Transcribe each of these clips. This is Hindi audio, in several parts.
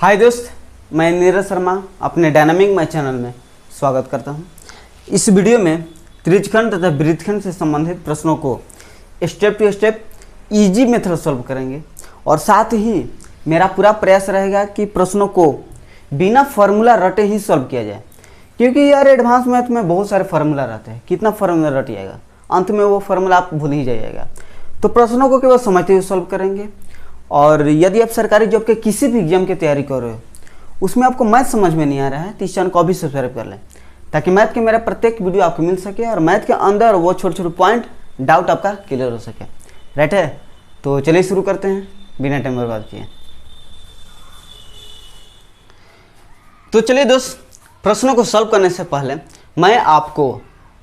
हाय दोस्त, मैं नीरज शर्मा अपने डायनामिक मैथ चैनल में स्वागत करता हूं। इस वीडियो में त्रिज्यखंड तथा वृत्तखंड से संबंधित प्रश्नों को step to step easy method solve करेंगे और साथ ही मेरा पूरा प्रयास रहेगा कि प्रश्नों को बिना फार्मूला रटे ही सॉल्व किया जाए, क्योंकि यार एडवांस मैथ में बहुत सारे फार्मूला रहते हैं। कितना फार्मूला रटिएगा, अंत में वो फार्मूला आप भूल ही जाइएगा। तो प्रश्नों को केवल समझते हुए सॉल्व करेंगे। और यदि आप सरकारी जॉब के किसी भी एग्जाम की तैयारी कर रहे हो, उसमें आपको मैथ समझ में नहीं आ रहा है, तो इस चैनल को अभी सब्सक्राइब कर लें, ताकि मैथ के मेरा प्रत्येक वीडियो आपको मिल सके और मैथ के अंदर वो छोटे छोटे पॉइंट डाउट आपका क्लियर हो सके। राइट है, तो चलिए शुरू करते हैं बिना टाइम बर्बाद किए। तो चलिए दोस्त, प्रश्नों को सॉल्व करने से पहले मैं आपको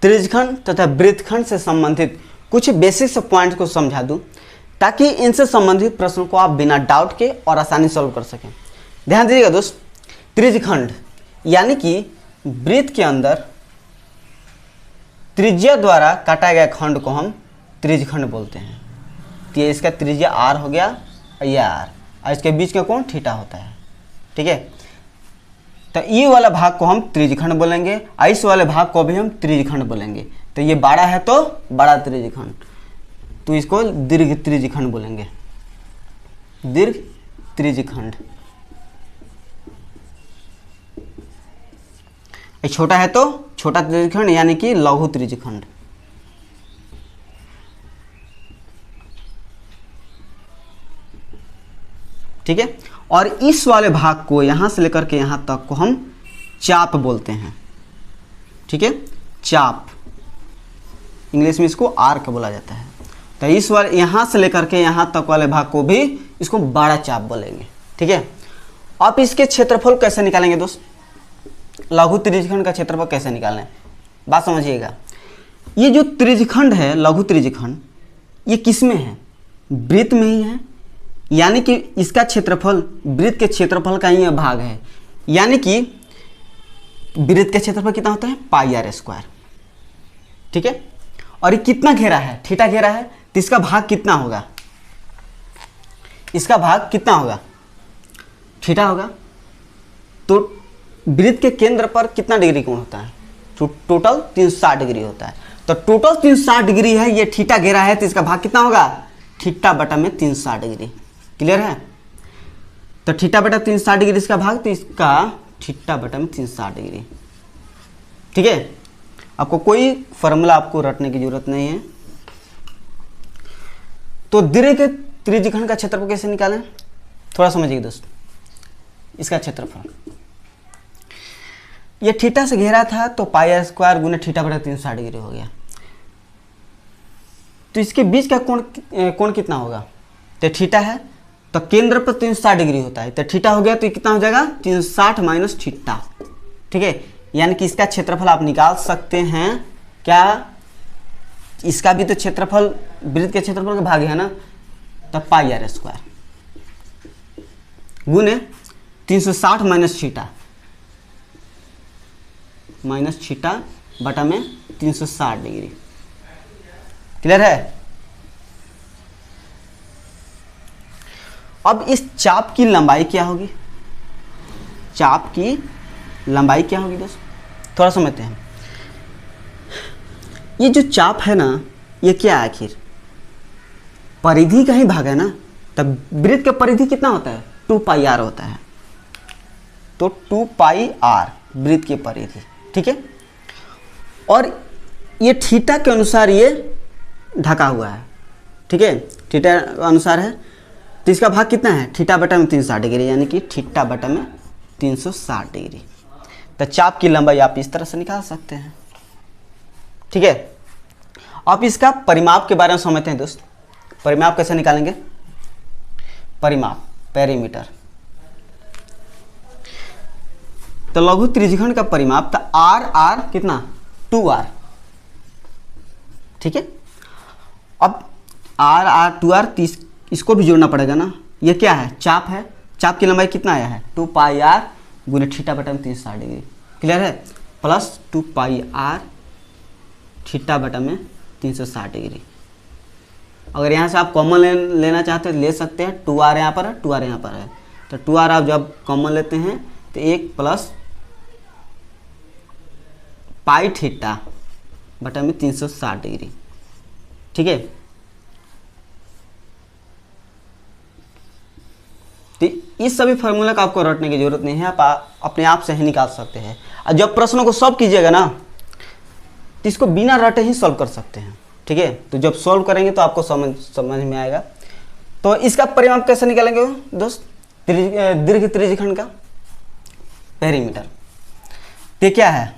त्रिज्यखंड तथा वृत्तखंड से संबंधित कुछ बेसिक से पॉइंट्स को समझा दूं, ताकि इनसे संबंधित प्रश्नों को आप बिना डाउट के और आसानी सॉल्व कर सकें। ध्यान दीजिएगा दोस्त, त्रिज्यखंड यानी कि वृत्त के अंदर त्रिज्या द्वारा काटा गया खंड को हम त्रिज्यखंड बोलते हैं। तो ये इसका त्रिज्या आर हो गया, ये आर, और इसके बीच का कोण थीटा होता है। ठीक है, तो ये वाला भाग को हम त्रिज्यखंड बोलेंगे और इस वाले भाग को भी हम त्रिज्यखंड बोलेंगे। तो ये बड़ा है तो बड़ा त्रिज्यखंड, तो इसको दीर्घ त्रिज्यखंड बोलेंगे, दीर्घ त्रिज्यखंड। छोटा है तो छोटा त्रिज्यखंड यानी कि लघु त्रिज्यखंड। ठीक है, और इस वाले भाग को यहां से लेकर के यहां तक को हम चाप बोलते हैं। ठीक है, चाप, इंग्लिश में इसको आर्क बोला जाता है। तो इस वाले यहां से लेकर के यहां तक वाले भाग को भी इसको बड़ा चाप बोलेंगे। ठीक है, आप इसके क्षेत्रफल कैसे निकालेंगे दोस्त? लघु त्रिज्यखंड का क्षेत्रफल कैसे निकालना है, बात समझिएगा। ये जो त्रिज्यखंड है, लघु त्रिज्यखंड, ये किस में है? वृत्त में ही है, यानी कि इसका क्षेत्रफल वृत्त के क्षेत्रफल का ही भाग है। यानी कि वृत्त का क्षेत्रफल कितना होता है? पाई आर स्क्वायर। ठीक है, और ये कितना घेरा है? थीटा घेरा है, तो इसका भाग कितना होगा? इसका भाग कितना होगा? थीटा होगा। तो वृत्त के केंद्र पर कितना डिग्री कोण होता है? तो टोटल 360 डिग्री होता है। तो टोटल 360 डिग्री है, ये थीटा घेरा है, तो इसका भाग कितना होगा? थीटा बटा में 360 डिग्री। क्लियर है? तो थीटा बटा 360 डिग्री इसका भाग, तो इसका थीटा बटा में 360 डिग्री। ठीक है, आपको कोई फॉर्मूला आपको रटने की जरूरत नहीं है। तो दीर्घ त्रिज्यखंड का क्षेत्रफल कैसे निकालें, थोड़ा समझिए दोस्त। इसका क्षेत्रफल ये थीटा से घेरा था, तो पाई आर स्क्वायर गुने थीटा बटा 360 डिग्री हो गया। तो इसके बीच का कोण कितना होगा? तो थीटा है, तो केंद्र पर 360 डिग्री होता है, तो थीटा हो गया, तो कितना हो जाएगा? 360 माइनस थीटा। ठीक है, यानी कि इसका क्षेत्रफल आप निकाल सकते हैं क्या? इसका भी तो क्षेत्रफल वृत्त के क्षेत्रफल का भाग है ना, तो पाई आर स्क्वायर गुने 360 माइनस थीटा बटा में 360 डिग्री। क्लियर है? अब इस चाप की लंबाई क्या होगी? चाप की लंबाई क्या होगी दोस्त, थोड़ा समझते हैं। ये जो चाप है ना, ये क्या है? आखिर परिधि का ही भाग है ना। तब वृत्त का परिधि कितना होता है? 2 पाई आर होता है। तो 2 पाई आर वृत्त की परिधि। ठीक है, और ये थीटा के अनुसार ये ढका हुआ है। ठीक है, थीटा अनुसार है, तो इसका भाग कितना है? थीटा बटा में 360 डिग्री, यानी कि थीटा बटा में 360 डिग्री। तो चाप की लंबाई आप इस तरह से निकाल सकते हैं। ठीक है, आप इसका परिमाप के बारे में समझते हैं दोस्त। परिमाप कैसे निकालेंगे? परिमाप, पेरीमीटर। तो लघु त्रिज्यखंड का परिमाप, तो आर कितना? 2r। ठीक है, अब आर 2r, इसको भी जोड़ना पड़ेगा ना। ये क्या है? चाप है। चाप की लंबाई कितना आया है? 2 पाई आर गुने थीटा बटा में 360 डिग्री। क्लियर है? प्लस 2 पाई आर थीटा बटा में 360 डिग्री। अगर यहाँ से आप कॉमन लेना चाहते हैं तो ले सकते हैं। 2r यहाँ पर है, 2r यहाँ पर है, तो 2r आप जब कॉमन लेते हैं तो 1 प्लस पाई थीटा बटा में 360 डिग्री। ठीक है, तो इस सभी फार्मूला का आपको रटने की जरूरत नहीं है, आप अपने आप से ही निकाल सकते हैं। और जब प्रश्नों को सॉल्व कीजिएगा ना तो इसको बिना रटे ही सॉल्व कर सकते हैं। ठीक है, तो जब सॉल्व करेंगे तो आपको समझ में आएगा। तो इसका परिमाप कैसे निकालेंगे दोस्त? दीर्घ त्रिज्यखंड का पेरीमीटर। तो क्या है?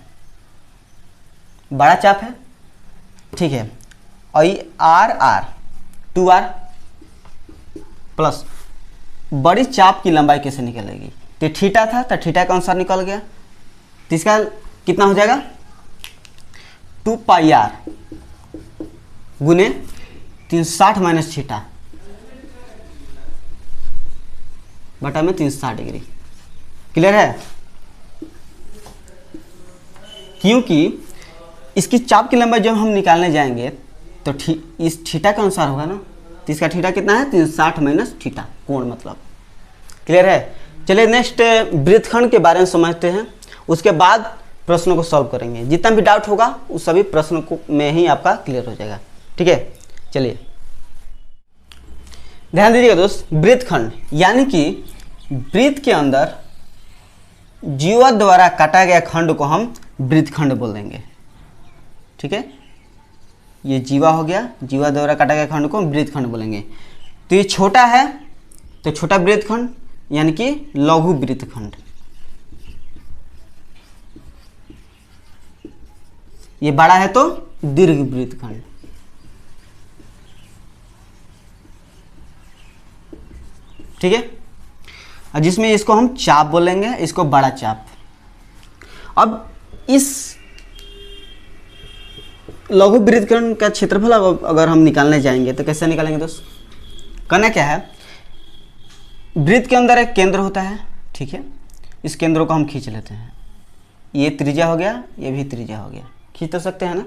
बड़ा चाप है, ठीक है, और ये आर 2r प्लस बड़ी चाप की लंबाई कैसे निकलेगी? तो थीटा था तो थीटा के अनुसार निकल गया, तो इसका कितना हो जाएगा? 2 पाई r गुने 360 माइनस थीटा बटा में 360 डिग्री। क्लियर है? क्योंकि इसकी चाप की लंबाई जब हम निकालने जाएंगे तो इस थीटा के अनुसार होगा ना, तो इसका थीटा कितना है? 360 माइनस थीटा, कोण मतलब। क्लियर है? चलिए नेक्स्ट वृत्तखंड के बारे में समझते हैं, उसके बाद प्रश्नों को सॉल्व करेंगे। जितना भी डाउट होगा उस सभी प्रश्नों को में ही आपका क्लियर हो जाएगा। ठीक है, चलिए ध्यान दीजिएगा दोस्त, वृत्तखंड यानी कि वृत्त के अंदर जीवा द्वारा काटा गया खंड को हम वृत्तखंड बोल देंगे। ठीक है, ये जीवा हो गया, जीवा द्वारा काटा गया खंड को हम वृत्तखंड बोलेंगे। तो ये छोटा है तो छोटा वृत्तखंड यानी कि लघु वृत्तखंड, ये बड़ा है तो दीर्घ वृत्तखंड। ठीक है, और जिसमें इसको हम चाप बोलेंगे, इसको बड़ा चाप। अब इस लघु वृत्तखंड का क्षेत्रफल अगर हम निकालने जाएंगे तो कैसे निकालेंगे दोस्त? करना क्या है, वृत्त के अंदर एक केंद्र होता है। ठीक है, इस केंद्र को हम खींच लेते हैं, ये त्रिज्या हो गया, ये भी त्रिज्या हो गया, खींच तो सकते हैं ना।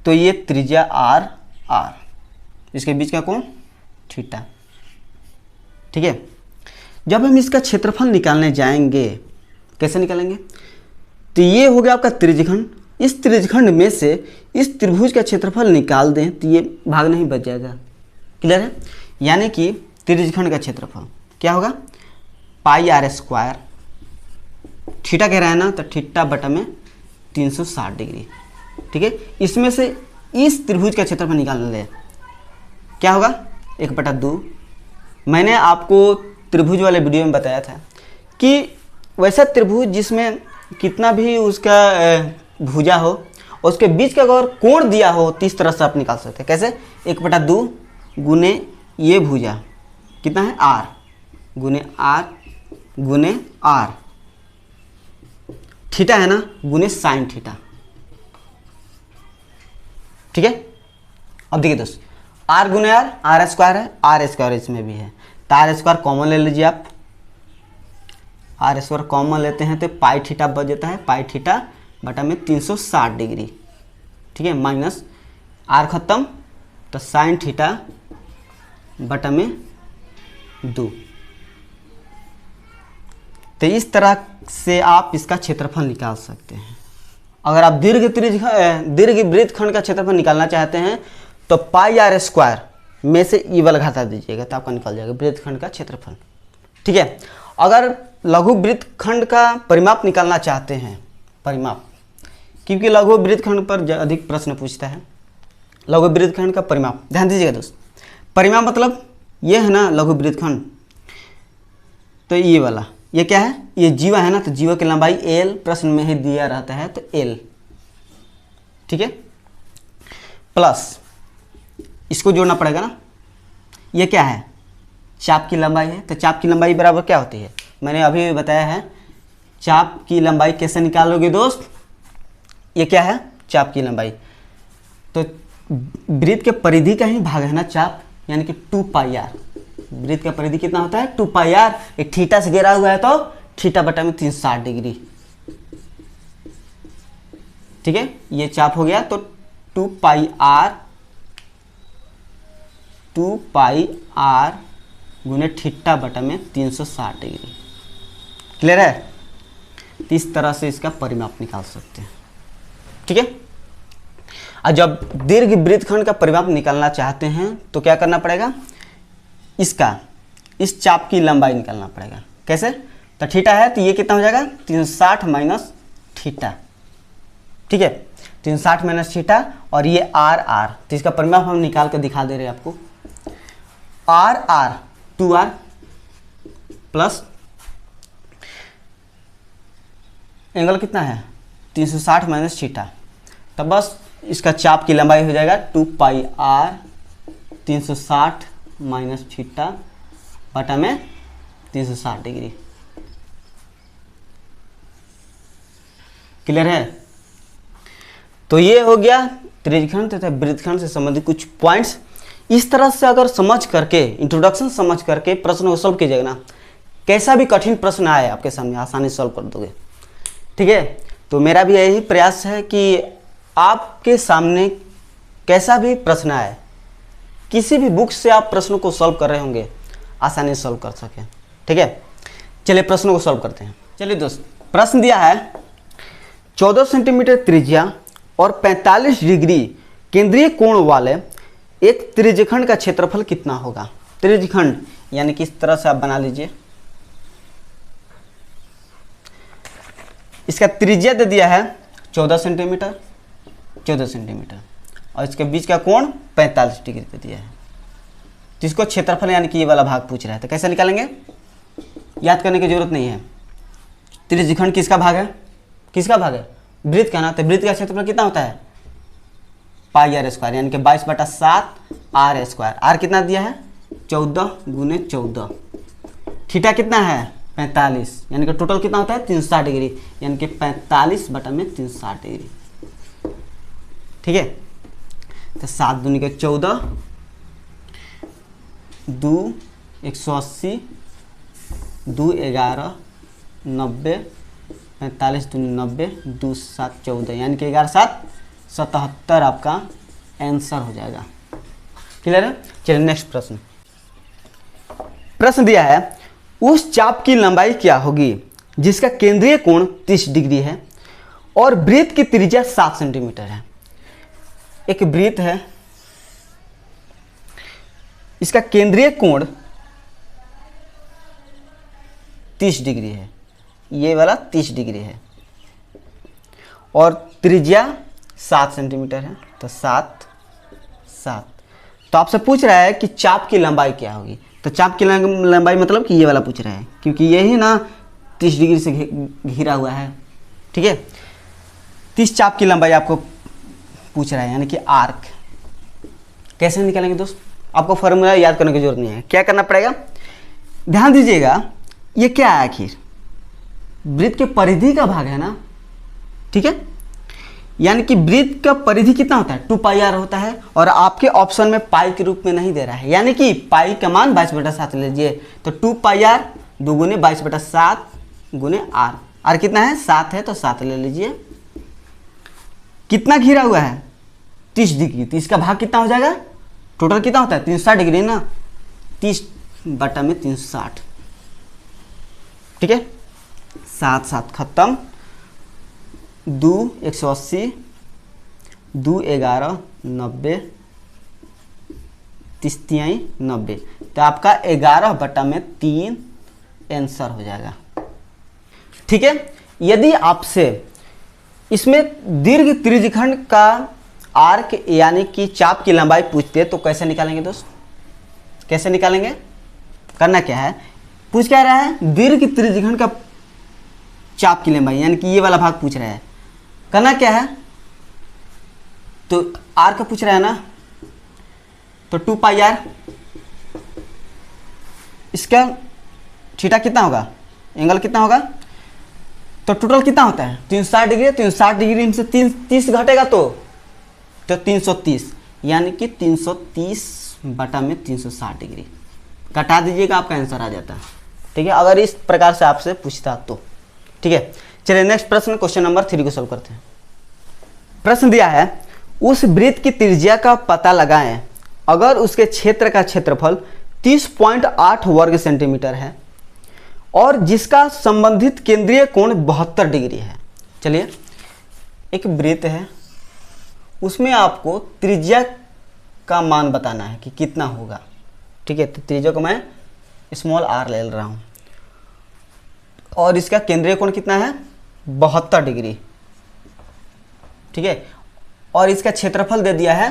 तो ये त्रिज्या r, इसके बीच का कोण थीटा। ठीक है, जब हम इसका क्षेत्रफल निकालने जाएंगे कैसे निकालेंगे? तो ये हो गया आपका त्रिज्यखंड, इस त्रिज्यखंड में से इस त्रिभुज का क्षेत्रफल निकाल दें तो ये भाग नहीं बच जाएगा। क्लियर है? यानी कि त्रिज्यखंड का क्षेत्रफल क्या होगा? पाई r स्क्वायर, थीटा कह रहा है ना, तो थीटा बटा में 360 डिग्री। ठीक है, इसमें से इस त्रिभुज का क्षेत्रफल निकालने ले क्या होगा? 1/2। मैंने आपको त्रिभुज वाले वीडियो में बताया था कि वैसा त्रिभुज जिसमें कितना भी उसका भुजा हो, उसके बीच का अगर कोण दिया हो तो इस तरह से आप निकाल सकते हैं। कैसे? 1/2 गुने ये भुजा कितना है? r गुने r, थीटा है ना, गुने साइन थीटा। ठीक है, अब देखिए दोस्त, r गुने r स्क्वायर है, r स्क्वायर इसमें भी है, तो r स्क्वायर कॉमन ले लीजिए आप। r स्क्वायर कॉमन लेते हैं तो पाई थीटा बच जाता है, पाई थीटा बटा में 360 डिग्री। ठीक है, माइनस r खत्म तो साइन थीटा बटा में 2। तो इस तरह से आप इसका क्षेत्रफल निकाल सकते हैं। अगर आप दीर्घ वृत्तखंड का क्षेत्रफल निकालना चाहते हैं तो पाई r स्क्वायर में से ई वाला घटा दीजिएगा तो आपका निकल जाएगा वृत्तखंड का क्षेत्रफल। ठीक है, अगर लघु वृत्तखंड का परिमाप निकालना चाहते हैं, परिमाप, क्योंकि लघु वृत्तखंड पर अधिक प्रश्न पूछता है, लघु वृत्तखंड का परिमाप ध्यान दीजिएगा दोस्त। परिमाप मतलब ये है ना लघु वृत्तखंड, तो ये वाला ये क्या है? ये जीवा है ना, तो जीवा की लंबाई l, प्रश्न में ही दिया रहता है तो l। ठीक है, प्लस इसको जोड़ना पड़ेगा ना, ये क्या है? चाप की लंबाई है, तो चाप की लंबाई बराबर क्या होती है? मैंने अभी भी बताया है। चाप की लंबाई कैसे निकालोगे दोस्त? ये क्या है? चाप की लंबाई, तो वृत्त के परिधि का ही भाग है ना चाप, यानी कि 2 पाई r। वृत्त का परिधि कितना होता है? 2 पाई r। एक थीटा से घेरा हुआ है तो थीटा बटा में 360 डिग्री। ठीक है, ये चाप हो गया, तो 2 पाई r गुने थीटा बटा में 360 डिग्री। क्लियर है? इस तरह से इसका परिमाप निकाल सकते हैं। ठीक है। और जब दीर्घ वृत्तखंड का परिमाप निकालना चाहते हैं तो क्या करना पड़ेगा, इस चाप की लंबाई निकालना पड़ेगा। कैसे? तो थीटा है तो ये कितना हो जाएगा 360 माइनस थीटा। ठीक है, 360 माइनस थीटा और ये आर, तो इसका परिमाप हम निकाल कर दिखा दे रहे हैं आपको। आर 2r प्लस एंगल कितना है 360 माइनस थीटा, तब बस इसका चाप की लंबाई हो जाएगा 2 पाई r 360 माइनस थीटा बटा में 360 डिग्री। क्लियर है? तो ये हो गया त्रिज्यखंड तथा वृत्तखंड से संबंधित कुछ पॉइंट्स। इस तरह से अगर समझ करके, इंट्रोडक्शन समझ करके प्रश्न को सॉल्व कीजिएगा ना, कैसा भी कठिन प्रश्न आए आपके सामने आसानी से सॉल्व कर दोगे। ठीक है, तो मेरा भी यही प्रयास है कि आपके सामने कैसा भी प्रश्न आए, किसी भी बुक से आप प्रश्नों को सॉल्व कर रहे होंगे, आसानी से सॉल्व कर सकें। ठीक है, चलिए प्रश्नों को सॉल्व करते हैं। चलिए दोस्त, प्रश्न दिया है 14 सेंटीमीटर त्रिज्या और 45 डिग्री केंद्रीय कोण वाले एक त्रिज्यखंड का क्षेत्रफल कितना होगा। त्रिज्यखंड यानी कि इस तरह से आप बना लीजिए, इसका त्रिज्या दे दिया है 14 सेंटीमीटर और इसके बीच का कोण 45 डिग्री दे दिया है। जिसको क्षेत्रफल यानी कि ये वाला भाग पूछ रहा है, तो कैसे निकालेंगे, याद करने की जरूरत नहीं है। त्रिज्यखंड किसका भाग है, किसका भाग है, वृत्त का ना, तो वृत्त का क्षेत्रफल कितना होता है पाई आर स्क्वायर यानी कि 22/7 आर स्क्वायर। आर कितना दिया है 14 गुने 14, थीटा कितना है 45 यानी कि टोटल कितना होता है 360 डिग्री यानी कि 45 बटा में 360 डिग्री। ठीक है, तो 7 दूनी के 14, 2 180, 2 11 90, 45 दूनी 90, 2 7 14 यानी कि 11 7 77 आपका आंसर हो जाएगा। क्लियर है? चलिए नेक्स्ट प्रश्न। प्रश्न दिया है उस चाप की लंबाई क्या होगी जिसका केंद्रीय कोण 30 डिग्री है और वृत्त की त्रिज्या 7 सेंटीमीटर है। एक वृत्त है, इसका केंद्रीय कोण 30 डिग्री है, ये वाला 30 डिग्री है और त्रिज्या 7 सेंटीमीटर है, तो 7 7। तो आपसे पूछ रहा है कि चाप की लंबाई क्या होगी, तो चाप की लंबाई मतलब कि ये वाला पूछ रहा है क्योंकि यही ना 30 डिग्री से घिरा हुआ है। ठीक है, 30 चाप की लंबाई आपको पूछ रहा है यानी कि आर्क। कैसे निकालेंगे दोस्त, आपको फॉर्मूला याद करने की जरूरत नहीं है। क्या करना पड़ेगा, ध्यान दीजिएगा, ये क्या है आखिर वृत्त के परिधि का भाग है ना। ठीक है, यानी कि वृत्त का परिधि कितना होता है 2 पाई आर होता है और आपके ऑप्शन में पाई के रूप में नहीं दे रहा है, यानी कि पाई का मान 22/7 लीजिए, तो 2 पाई आर 2 गुने 22/7 गुने आर। आर कितना है 7 है तो 7 ले लीजिए। कितना घिरा हुआ है 30 डिग्री, तो इसका भाग कितना हो जाएगा, टोटल कितना होता है 360 डिग्री ना, 30 बटा में 360। ठीक है, 7 7 खत्म, 2 180, 2 11 90, 30 तिहाई 90, तो आपका 11 बटा में 3 आंसर हो जाएगा। ठीक है, यदि आपसे इसमें दीर्घ त्रिज्यखंड का आर्क यानी कि चाप की लंबाई पूछते तो कैसे निकालेंगे दोस्त, कैसे निकालेंगे, करना क्या है, पूछ क्या रहा है दीर्घ त्रिज्यखंड का चाप की लंबाई यानी कि ये वाला भाग पूछ रहा है, करना क्या है, तो आर का पूछ रहा है ना, तो 2 पाई आर, इसका थीटा कितना होगा, एंगल कितना होगा, तो टोटल कितना होता है 360 डिग्री, 360 डिग्री में से 30 घटेगा तो 330 यानी कि 330 बटा में 360 डिग्री घटा दीजिएगा, आपका आंसर आ जाता है। ठीक है, अगर इस प्रकार से आपसे पूछता तो। ठीक है, चलिए नेक्स्ट प्रश्न, क्वेश्चन नंबर 3 को सॉल्व करते हैं। प्रश्न दिया है उस वृत्त की त्रिज्या का पता लगाएं अगर उसके क्षेत्र का क्षेत्रफल 30.8 वर्ग सेंटीमीटर है और जिसका संबंधित केंद्रीय कोण 72 डिग्री है। चलिए, एक वृत्त है, उसमें आपको त्रिज्या का मान बताना है कि कितना होगा। ठीक है, तो त्रिज्या को मैं स्मॉल r ले रहा हूँ और इसका केंद्रीय कोण कितना है 72 डिग्री। ठीक है, और इसका क्षेत्रफल दे दिया है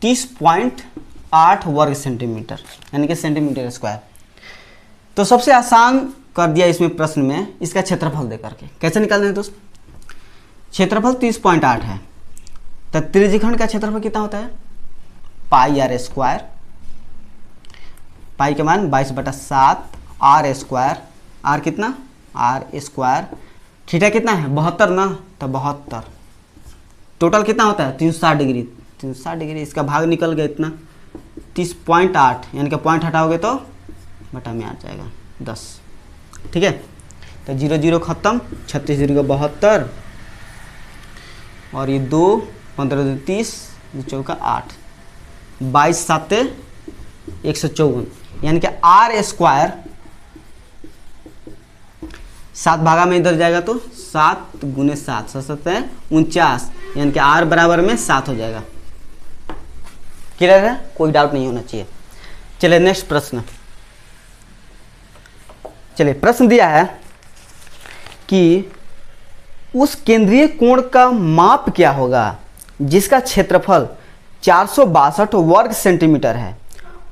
30.8 वर्ग सेंटीमीटर, यानी कि सेंटीमीटर स्क्वायर। तो सबसे आसान कर दिया इसमें प्रश्न में इसका क्षेत्रफल दे करके। कैसे निकालना है दोस्त? क्षेत्रफल 30.8 है, तो त्रिज्यखंड का क्षेत्रफल कितना होता है पाई r स्क्वायर। पाई के मान 22/7 r स्क्वायर। r कितना? r square. थीटा कितना है 72 ना, तो 72। टोटल कितना होता है 360 डिग्री। 360 डिग्री, इसका भाग निकल गया इतना 30.8, यानी कि पॉइंट हटाओगे तो बटा में आ जाएगा 10। ठीक है, तो 0 0 खत्म, 36 0 72 और ये 2 15 2 30 2 4 8 22 7 154, यानी कि r स्क्वायर 7 भागा में इधर जाएगा तो 7 गुने 7 7 है 49, यानी कि r बराबर में 7 हो जाएगा। क्लियर है? कोई डाउट नहीं होना चाहिए। चलिए नेक्स्ट प्रश्न। चलिए, प्रश्न दिया है कि उस केंद्रीय कोण का माप क्या होगा जिसका क्षेत्रफल 462 वर्ग सेंटीमीटर है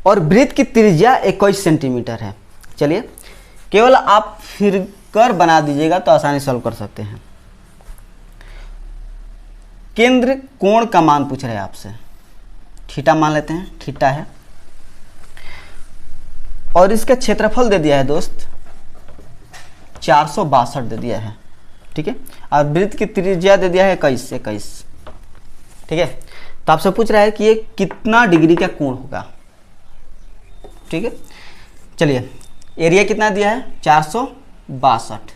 और वृत्त की त्रिज्या 21 सेंटीमीटर है। चलिए, केवल आप फिगर बना दीजिएगा तो आसानी सॉल्व कर सकते हैं। केंद्र कोण का मान पूछ रहे हैं आपसे, थीटा मान लेते हैं, थीटा है, और इसका क्षेत्रफल दे दिया है दोस्त 462 दे दिया है। ठीक है, और वृत्त की त्रिज्या दे दिया है 21। ठीक है, तो आपसे पूछ रहा है कि ये कितना डिग्री का कोण होगा। ठीक है, चलिए, एरिया कितना दिया है 462।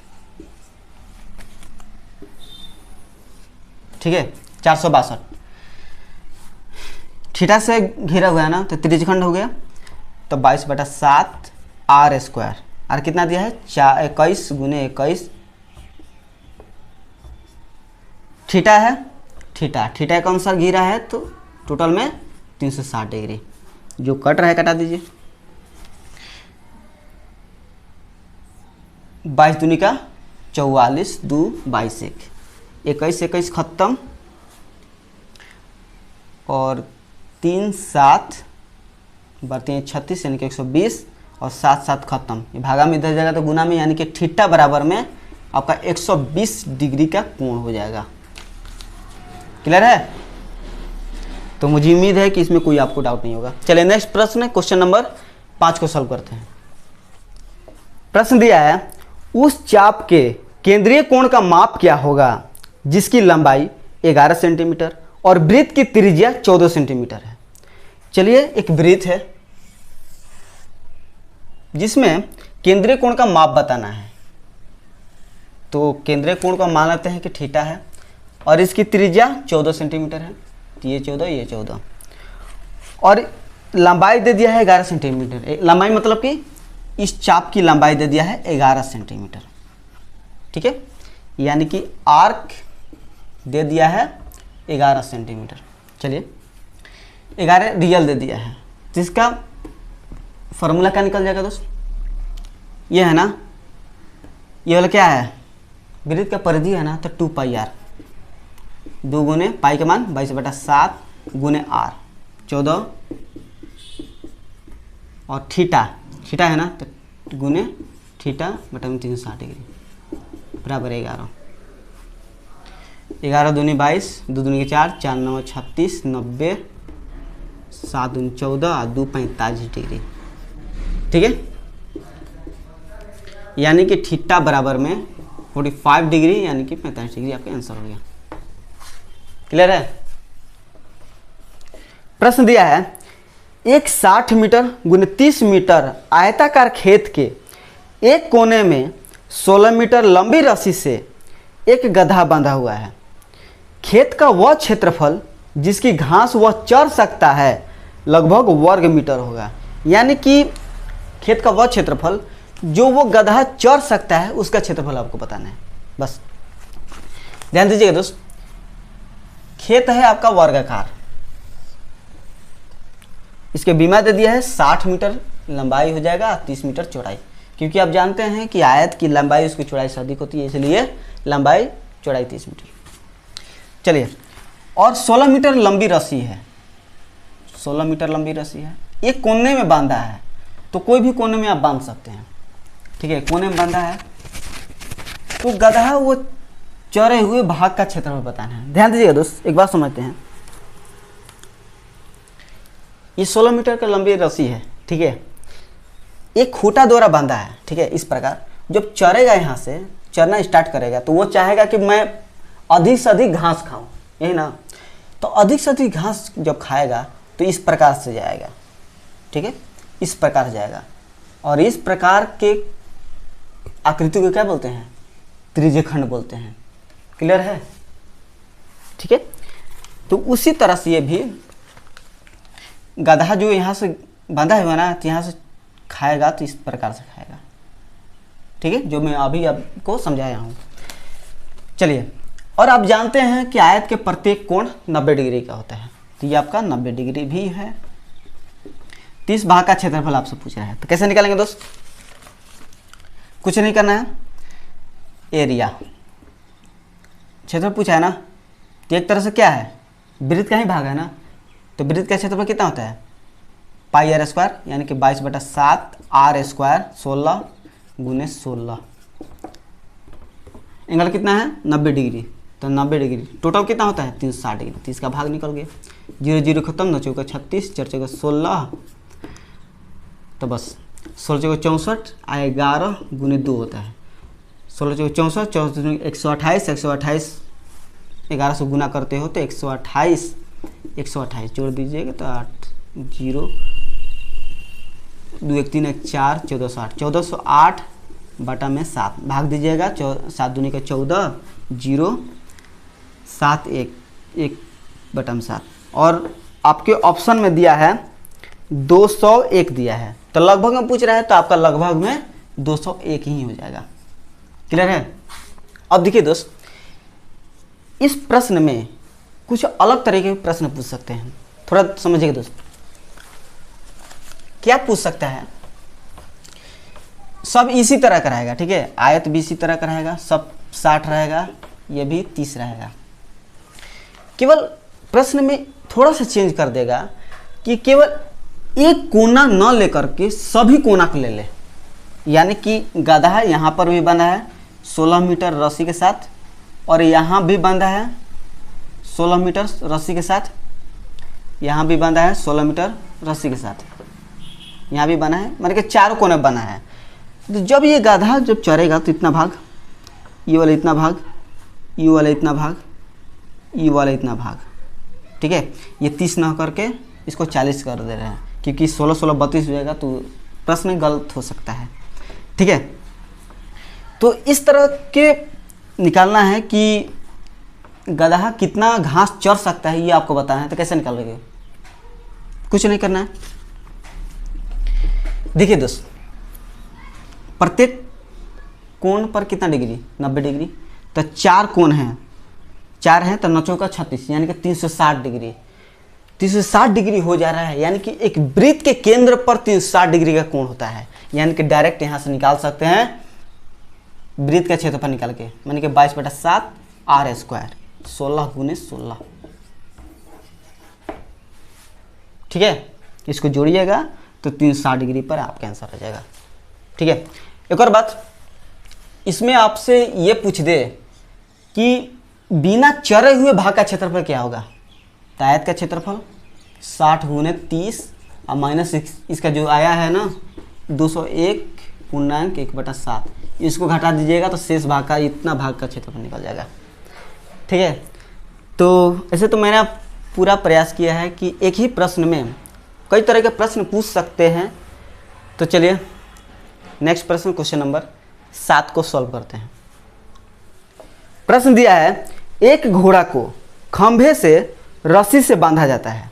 ठीक है, 462 थीटा से घिरा हुआ है ना, तो त्रिज्यखंड हो गया, तो 22/7 r स्क्वायर। r कितना दिया है 21 गुने 21। थीटा है, थीटा के अनुसार घिरा है, तो टोटल में 360 डिग्री। जो कट रहा है कटा दीजिए। 22 दूनी का 44 2 22 21 21 खत्म और 3 7 बढ़ते हैं 36, यानी कि 120 और 7 7 खत्म। ये भागा में इधर जाएगा तो गुना में, यानी कि थीटा बराबर में आपका 120 डिग्री का कोण हो जाएगा। क्लियर है? तो मुझे उम्मीद है कि इसमें कोई आपको डाउट नहीं होगा। चलिए नेक्स्ट प्रश्न, क्वेश्चन नंबर 5 को सॉल्व करते हैं। प्रश्न दिया है उस चाप के केंद्रीय कोण का माप क्या होगा जिसकी लंबाई 11 सेंटीमीटर और वृत्त की त्रिज्या 14 सेंटीमीटर है। चलिए, एक वृत्त है जिसमें केंद्रीय कोण का माप बताना है, तो केंद्रीय कोण को मान लेते हैं कि थीटा है और इसकी त्रिज्या 14 सेंटीमीटर है। तो ये 14 ये 14 और लंबाई दे दिया है 11 सेंटीमीटर। लंबाई मतलब कि इस चाप की लंबाई दे दिया है 11 सेंटीमीटर। ठीक है, यानी कि आर्क दे दिया है 11 सेंटीमीटर। चलिए, 11 रियल दे दिया है, तो इसका फॉर्मूला क्या निकल जाएगा दोस्त? ये है ना, ये वाला क्या है वृत्त का परिधि है ना, तो 2 पाई r 2 गुने पाई का मान 22/7 गुने r 14 और थीटा है ना, तो गुने थीटा बटा में 360 डिग्री बराबर 11। 11 दूनी 22 2 दूनी 4 4 9 36 90 7 दूनी 14 और 2 45 डिग्री। ठीक है, यानी कि थीटा बराबर में 45 डिग्री, यानी कि 45 डिग्री आपका आंसर हो गया। क्लियर है? प्रश्न दिया है एक 60 मीटर गुने 30 मीटर आयताकार खेत के एक कोने में 16 मीटर लंबी रस्सी से एक गधा बंधा हुआ है। खेत का वह क्षेत्रफल जिसकी घास वह चर सकता है लगभग वर्ग मीटर होगा। यानी कि खेत का वह क्षेत्रफल जो वो गधा चर सकता है उसका क्षेत्रफल आपको बताना है। बस ध्यान दीजिएगा दोस्त, खेत है आपका वर्गाकार, इसके बीमा दे दिया है 60 मीटर लंबाई हो जाएगा, 30 मीटर चौड़ाई, क्योंकि आप जानते हैं कि आयत की लंबाई उसकी चौड़ाई से अधिक होती है, इसलिए लंबाई चौड़ाई 30 मीटर। चलिए, और 16 मीटर लंबी रस्सी है, 16 मीटर लंबी रस्सी है, एक कोने में बांधा है, तो कोई भी कोने में आप बांध सकते हैं, ठीक है। कोने में बांधा है तो गधा वो चरे हुए भाग का क्षेत्रफल बताना है। ध्यान दीजिएगा दोस्त, एक बात समझते हैं, ये 16 मीटर का लंबी रस्सी है, ठीक है, एक खूंटा द्वारा बांधा है, ठीक है। इस प्रकार जब चरेगा, यहाँ से चरना स्टार्ट करेगा तो वो चाहेगा कि मैं अधिक से अधिक घास खाऊं, यही ना, तो अधिक से अधिक घास जब खाएगा तो इस प्रकार से जाएगा, ठीक है, इस प्रकार से जाएगा, और इस प्रकार के आकृति को क्या बोलते हैं, त्रिज्यखंड बोलते हैं। क्लियर है, ठीक है। तो उसी तरह से ये भी गधा जो यहाँ से बांधा हुआ ना, तो यहाँ से खाएगा तो इस प्रकार से खाएगा, ठीक है, जो मैं अभी आपको समझाया हूँ। चलिए, और आप जानते हैं कि आयत के प्रत्येक कोण 90 डिग्री का होता है, तो ये आपका 90 डिग्री भी है। 30 भाग का क्षेत्रफल आपसे पूछ रहा है, तो कैसे निकालेंगे दोस्त, कुछ नहीं करना है, एरिया क्षेत्रफल पूछा है ना, तो एक तरह से क्या है, वृत्त का ही भाग है ना, तो वृत्त का क्षेत्रफल कितना होता है, पाई आर स्क्वायर, यानी कि 22/7 आर स्क्वायर 16 गुने 16। एंगल कितना है, 90 डिग्री, तो 90 डिग्री टोटल कितना होता है, 360 डिग्री। 30 का भाग निकल गया, 0 0 खत्म, 9 चौका 36, 4 चौका 16, तो बस 16 चौका 64 आ 11 गुने 2 होता है, 16 चौका 64, 64 128, 128 11 से गुना करते हो तो 128 जोड़ दीजिएगा तो 8 0 2 1 3 1 4 1408, 1408 बटा में 7 भाग दीजिएगा, 7 दूनी का 14 0 7 1 बटा में 7, और आपके ऑप्शन में दिया है 201 दिया है, तो लगभग में पूछ रहा है तो आपका लगभग में 201 ही हो जाएगा। क्लियर है। अब देखिए दोस्त, इस प्रश्न में कुछ अलग तरीके के प्रश्न पूछ सकते हैं, थोड़ा समझिएगा दोस्त। क्या पूछ सकता है, सब इसी तरह कराएगा, ठीक है, आयत भी इसी तरह कराएगा, सब 60 रहेगा, ये भी 30 रहेगा, केवल प्रश्न में थोड़ा सा चेंज कर देगा कि केवल एक कोना न लेकर के सभी कोना को ले ले, यानी कि गधा यहाँ पर भी बंधा है 16 मीटर रस्सी के साथ, और यहाँ भी बंधा है 16 मीटर रस्सी के साथ, यहाँ भी बंधा है 16 मीटर रस्सी के साथ, यहाँ भी बना है, मतलब कि चारों कोने बना है। तो जब ये गधा जब चरेगा तो इतना भाग, ये वाला इतना भाग, ये वाला इतना भाग, ये वाला इतना भाग, ठीक है, ये 30 न करके इसको 40 कर दे रहे हैं, क्योंकि 16 16 32 हो जाएगा तो प्रश्न गलत हो सकता है, ठीक है। तो इस तरह के निकालना है कि गधा कितना घास चर सकता है, ये आपको बताना है, तो कैसे निकालोगे, कुछ नहीं करना है। देखिए दोस्त, प्रत्येक कोण पर कितना डिग्री, 90 डिग्री, तो 4 कोण हैं, 4 हैं तो 9 चौका 36, यानी कि 360 डिग्री, 360 डिग्री हो जा रहा है, यानी कि एक वृत्त के केंद्र पर 360 डिग्री का कोण होता है, यानी कि डायरेक्ट यहाँ से निकाल सकते हैं वृत्त का क्षेत्रफल निकाल के, यानी कि 22/7 आर स्क्वायर 16 गुने 16, ठीक है, इसको जोड़िएगा तो 360 डिग्री पर आपका आंसर आ जाएगा, ठीक है। एक और बात, इसमें आपसे ये पूछ दे कि बिना चरे हुए भाग का क्षेत्रफल क्या होगा, तो आयत का क्षेत्रफल 60 गुने 30 और माइनस इसका जो आया है ना 201.1/7, इसको घटा दीजिएगा तो शेष भाग का इतना भाग का क्षेत्रफल निकल जाएगा, ठीक है। तो ऐसे तो मैंने पूरा प्रयास किया है कि एक ही प्रश्न में कई तरह के प्रश्न पूछ सकते हैं। तो चलिए नेक्स्ट प्रश्न, क्वेश्चन नंबर 7 को सॉल्व करते हैं। प्रश्न दिया है, एक घोड़ा को खंभे से रस्सी से बांधा जाता है,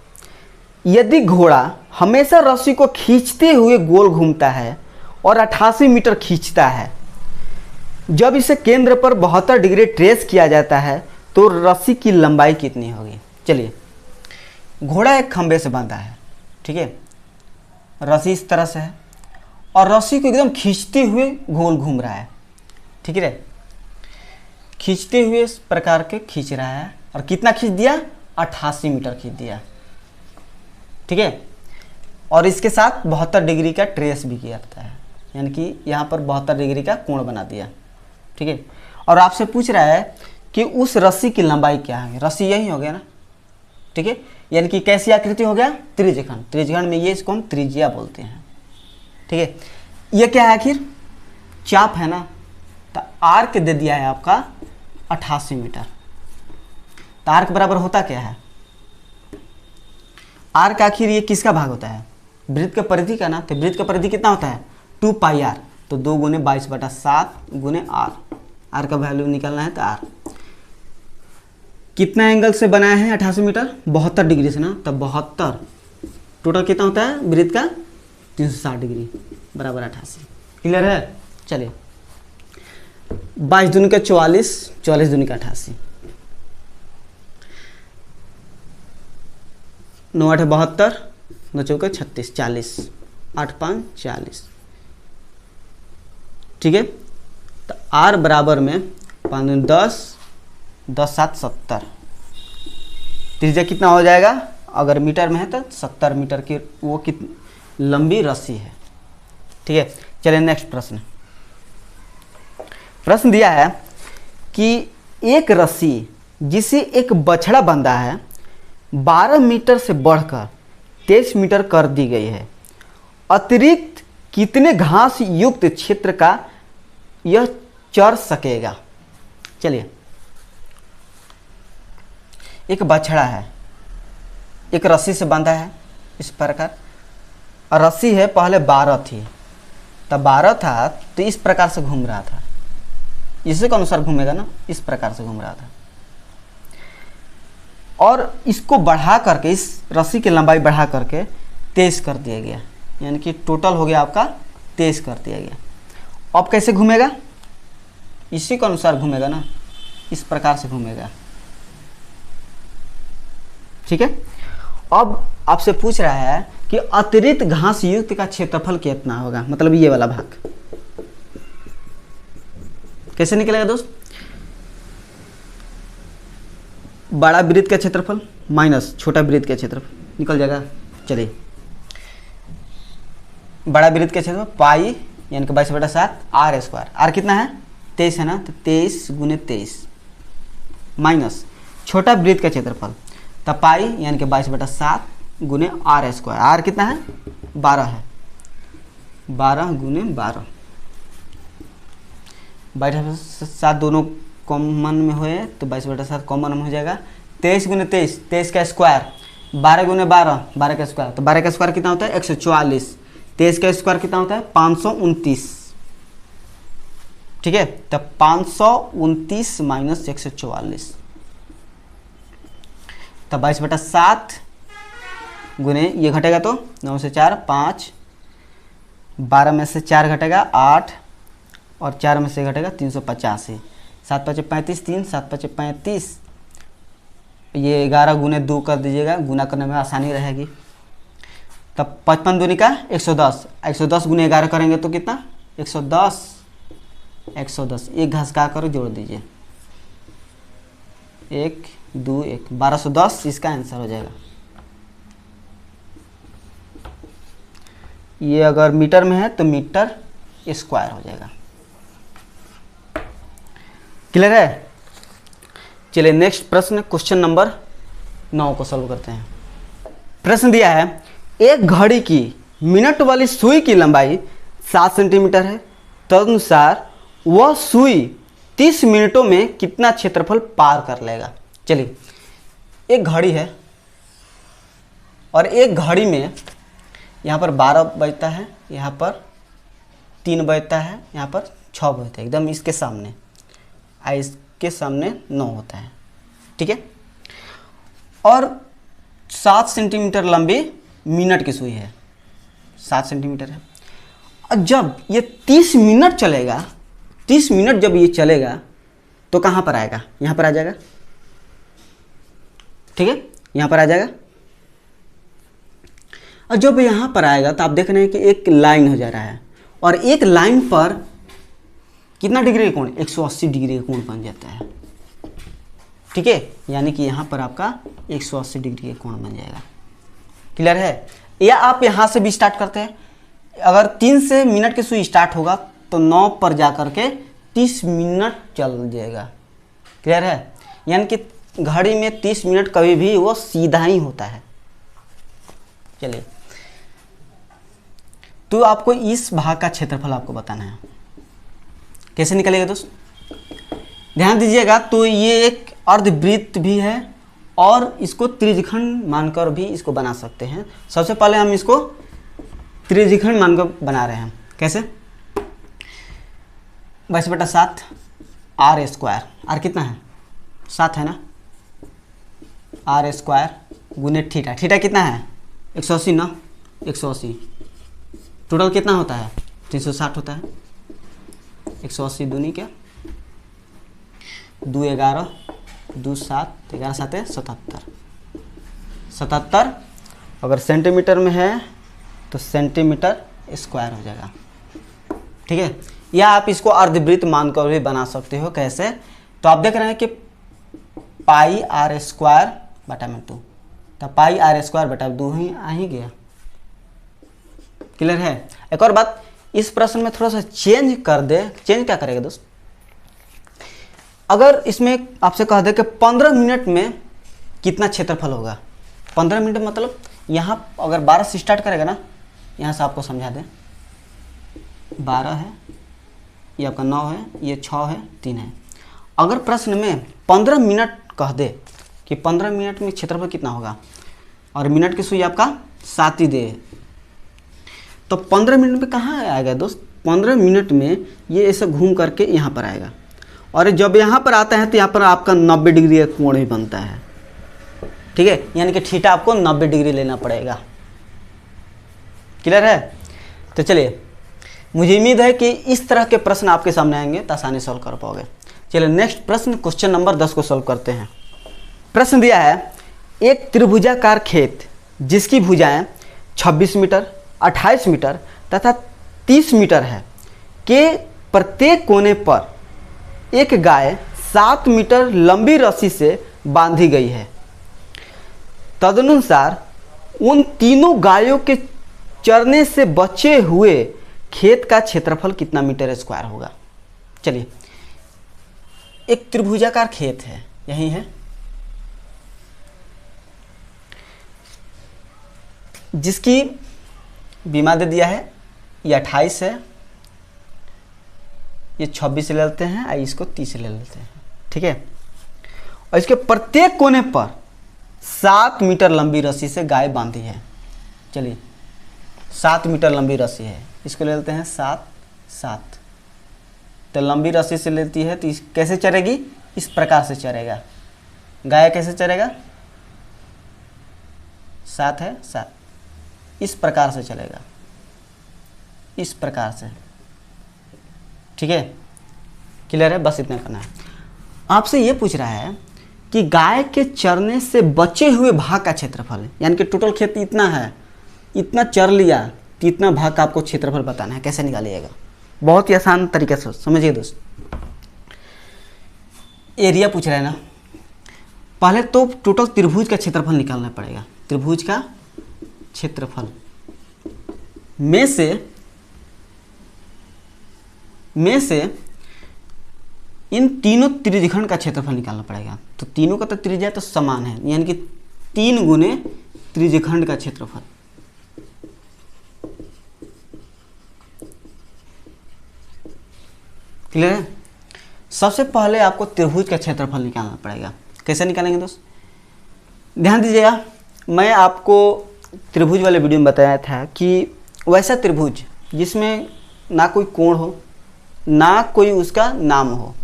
यदि घोड़ा हमेशा रस्सी को खींचते हुए गोल घूमता है और 88 मीटर खींचता है। जब इसे केंद्र पर 72 डिग्री ट्रेस किया जाता है तो रस्सी की लंबाई कितनी होगी? चलिए, घोड़ा एक खंबे से बांधा है, ठीक है, रस्सी इस तरह से है और रस्सी को एकदम खींचते हुए गोल घूम रहा है, ठीक है, खींचते हुए इस प्रकार के खींच रहा है और कितना खींच दिया? 88 मीटर खींच दिया, ठीक है। और इसके साथ 72 डिग्री का ट्रेस भी किया जाता है, यानी कि यहाँ पर 72 डिग्री का कोण बना दिया, ठीक है। और आपसे पूछ रहा है कि उस रस्सी की लंबाई क्या है? रस्सी यही हो गया ना, ठीक है, यानी कि कैसी आकृति हो गया? त्रिज्यखंड। त्रिज्यखंड में ये इसको हम त्रिज्या बोलते हैं, ठीक है। ये क्या है? आखिर चाप है ना, तो आर्क दे दिया है आपका 88 मीटर। तो आर्क बराबर होता क्या है? आर्क आखिर ये किसका भाग होता है? वृत्त का परिधि का ना। तो वृत्त का परिधि कितना होता है? 2 पाई आर। तो 2 गुने 22/7 गुने आर। आर का वैल्यू निकालना है तो आर कितना एंगल से बनाया है? 88 मीटर 72 डिग्री से ना, तब 72 टोटल कितना होता है वृत्त का? 360 डिग्री बराबर 88। क्लियर है? चलिए, 22 दूनी का 44, 44 दूनी का 88, 9 8 72, 9 चौके 36, 40, 8 5 40, ठीक है। तो आर बराबर में 5 दूनी 10, 10 7 70। त्रिज्या कितना हो जाएगा? अगर मीटर में है तो 70 मीटर की वो कितनी लंबी रस्सी है, ठीक है। चलिए नेक्स्ट प्रश्न। प्रश्न दिया है कि एक रस्सी जिसे एक बछड़ा बंधा है 12 मीटर से बढ़कर 23 मीटर कर दी गई है, अतिरिक्त कितने घास युक्त क्षेत्र का यह चर सकेगा? चलिए, एक बछड़ा है, एक रस्सी से बांधा है इस प्रकार, और रस्सी है पहले 12 थी, तब 12 था तो इस प्रकार से घूम रहा था, इसी के अनुसार घूमेगा ना, इस प्रकार से घूम रहा था। और इसको बढ़ा करके, इस रस्सी की लंबाई बढ़ा करके 23 कर दिया गया, यानी कि टोटल हो गया आपका 23 कर दिया गया। अब कैसे घूमेगा? इसी के अनुसार घूमेगा ना, इस प्रकार से घूमेगा, ठीक है। अब आपसे पूछ रहा है कि अतिरिक्त घास युक्त का क्षेत्रफल कितना होगा, मतलब ये वाला भाग कैसे निकलेगा दोस्त? बड़ा वृत्त का क्षेत्रफल माइनस छोटा वृत्त का क्षेत्रफल निकल जाएगा। चलिए, बड़ा वृत्त का क्षेत्रफल पाई यानी कि 22/7 आर स्क्वायर। आर कितना है? 23 है ना, तो 23 गुने 23 माइनस छोटा वृत्त का क्षेत्रफल, तब पाई यानी कि 22/7 गुने आर स्क्वायर। आर कितना है? 12 है, 12 गुने 12, 22/7 दोनों कॉमन में हुए तो 22/7 कॉमन में हो जाएगा। 23 गुने 23, 23 का स्क्वायर, 12 गुने 12, 12 का स्क्वायर, तो 12 का स्क्वायर कितना होता है? 144। 23 का स्क्वायर कितना होता है? 529, ठीक है। तब 529 माइनस 144, तब 22/7 गुने ये घटेगा तो 9 से 4 5, 12 में से 4 घटेगा 8, और 4 में से घटेगा 385, 7 5 35, 3 7 5 35, ये 11 गुने 2 कर दीजिएगा, गुना करने में आसानी रहेगी। तब 55 दूनी का 110, 110 गुने 11 करेंगे तो कितना? 110, 110 एक घास का करो जोड़ दीजिए, 1 2 1 1210 इसका आंसर हो जाएगा। ये अगर मीटर में है तो मीटर स्क्वायर हो जाएगा। क्लियर है? चलिए नेक्स्ट प्रश्न, क्वेश्चन नंबर 9 को सॉल्व करते हैं। प्रश्न दिया है एक घड़ी की मिनट वाली सुई की लंबाई 7 सेंटीमीटर है, तदनुसार वह सुई 30 मिनटों में कितना क्षेत्रफल पार कर लेगा? चलिए, एक घड़ी है और एक घड़ी में यहाँ पर 12 बजता है, यहाँ पर 3 बजता है, यहाँ पर 6 बजता है, एकदम इसके सामने, इसके सामने 9 होता है, ठीक है। और 7 सेंटीमीटर लंबी मिनट की सुई है, 7 सेंटीमीटर है। और जब ये 30 मिनट चलेगा, 30 मिनट जब ये चलेगा तो कहाँ पर आएगा? यहाँ पर आ जाएगा, ठीक है, यहाँ पर आ जाएगा। और जब यहाँ पर आएगा तो आप देख रहे हैं कि एक लाइन हो जा रहा है, और एक लाइन पर कितना डिग्री का कोण? 180 डिग्री का कोण बन जाता है, ठीक है। यानी कि यहाँ पर आपका 180 डिग्री का कोण बन जाएगा। क्लियर है? या आप यहाँ से भी स्टार्ट करते हैं। अगर 3 से मिनट की सुई स्टार्ट होगा तो 9 पर जा कर के 30 मिनट चल जाएगा। क्लियर है? यानी कि घड़ी में 30 मिनट कभी भी वो सीधा ही होता है। चलिए, तो आपको इस भाग का क्षेत्रफल आपको बताना है। कैसे निकलेगा दोस्त? ध्यान दीजिएगा। तो ये एक अर्धवृत्त भी है और इसको त्रिज्यखंड मानकर भी इसको बना सकते हैं। सबसे पहले हम इसको त्रिज्यखंड मानकर बना रहे हैं। कैसे? 22/7 आर स्क्वायर। आर कितना है? 7 है ना। आर स्क्वायर गुने थीटा। थीटा कितना है? 180 ना, 180। टोटल कितना होता है? 360 होता है। 180 दूनी क्या? 2 11 2 7 11 7 77। 77 अगर सेंटीमीटर में है तो सेंटीमीटर स्क्वायर हो जाएगा, ठीक है। या आप इसको अर्धवृत्त मानकर भी बना सकते हो। कैसे? तो आप देख रहे हैं कि पाई आर स्क्वायर बटा में 2, तो पाई आर स्क्वायर बटा 2 ही आ ही गया। क्लियर है? एक और बात, इस प्रश्न में थोड़ा सा चेंज कर दे। चेंज क्या करेगा दोस्त? अगर इसमें आपसे कह दे कि 15 मिनट में कितना क्षेत्रफल होगा। 15 मिनट मतलब यहाँ अगर 12 से स्टार्ट करेगा ना, यहाँ से आपको समझा दें। 12 है, ये आपका 9 है, ये 6 है, 3 है। अगर प्रश्न में 15 मिनट कह दे कि 15 मिनट में क्षेत्रफल कितना होगा, और मिनट की सुई आपका 7 ही दे, तो 15 मिनट में कहाँ आएगा दोस्त? 15 मिनट में ये ऐसे घूम करके यहाँ पर आएगा, और जब यहाँ पर आता है तो यहाँ पर आपका 90 डिग्री का कोण भी बनता है, ठीक है। यानी कि थीटा आपको 90 डिग्री लेना पड़ेगा। क्लियर है? तो चलिए, मुझे उम्मीद है कि इस तरह के प्रश्न आपके सामने आएंगे तो आसानी सॉल्व कर पाओगे। चलिए नेक्स्ट प्रश्न, क्वेश्चन नंबर 10 को सॉल्व करते हैं। प्रश्न दिया है, एक त्रिभुजाकार खेत जिसकी भुजाएं 26 मीटर, 28 मीटर तथा 30 मीटर है, के प्रत्येक कोने पर एक गाय 7 मीटर लंबी रस्सी से बांधी गई है। तदनुसार उन तीनों गायों के चरने से बचे हुए खेत का क्षेत्रफल कितना मीटर स्क्वायर होगा? चलिए, एक त्रिभुजाकार खेत है, यही है, जिसकी बीमा दे दिया है, ये 28 है, ये 26 ले लेते हैं, और इसको 30 ले लेते हैं, ठीक है। और इसके प्रत्येक कोने पर 7 मीटर लंबी रस्सी से गाय बांधी है। चलिए, 7 मीटर लंबी रस्सी है, इसको ले लेते हैं 7। तो लंबी रस्सी से लेती है तो कैसे चरेगी? इस प्रकार से चरेगा। गाय कैसे चरेगा? 7 है, 7, इस प्रकार से चलेगा, इस प्रकार से, ठीक है। क्लियर है? बस इतना करना है। आपसे ये पूछ रहा है कि गाय के चरने से बचे हुए भाग का क्षेत्रफल, यानी कि टोटल खेत इतना है, इतना चर लिया तो इतना भाग का आपको क्षेत्रफल बताना है। कैसे निकालिएगा? बहुत ही आसान तरीके से समझिए दोस्त। एरिया पूछ रहा है ना, पहले तो टोटल त्रिभुज का क्षेत्रफल निकालना पड़ेगा। त्रिभुज का क्षेत्रफल में से इन तीनों त्रिज्यखंड का क्षेत्रफल निकालना पड़ेगा। तो तीनों का तो त्रिज्या तो समान है, यानी कि 3 गुने त्रिज्यखंड का क्षेत्रफल। क्लियर है? सबसे पहले आपको त्रिभुज का क्षेत्रफल निकालना पड़ेगा। कैसे निकालेंगे दोस्त? ध्यान दीजिएगा, मैं आपको त्रिभुज वाले वीडियो में बताया था कि वैसा त्रिभुज जिसमें ना कोई कोण हो, ना कोई उसका नाम हो,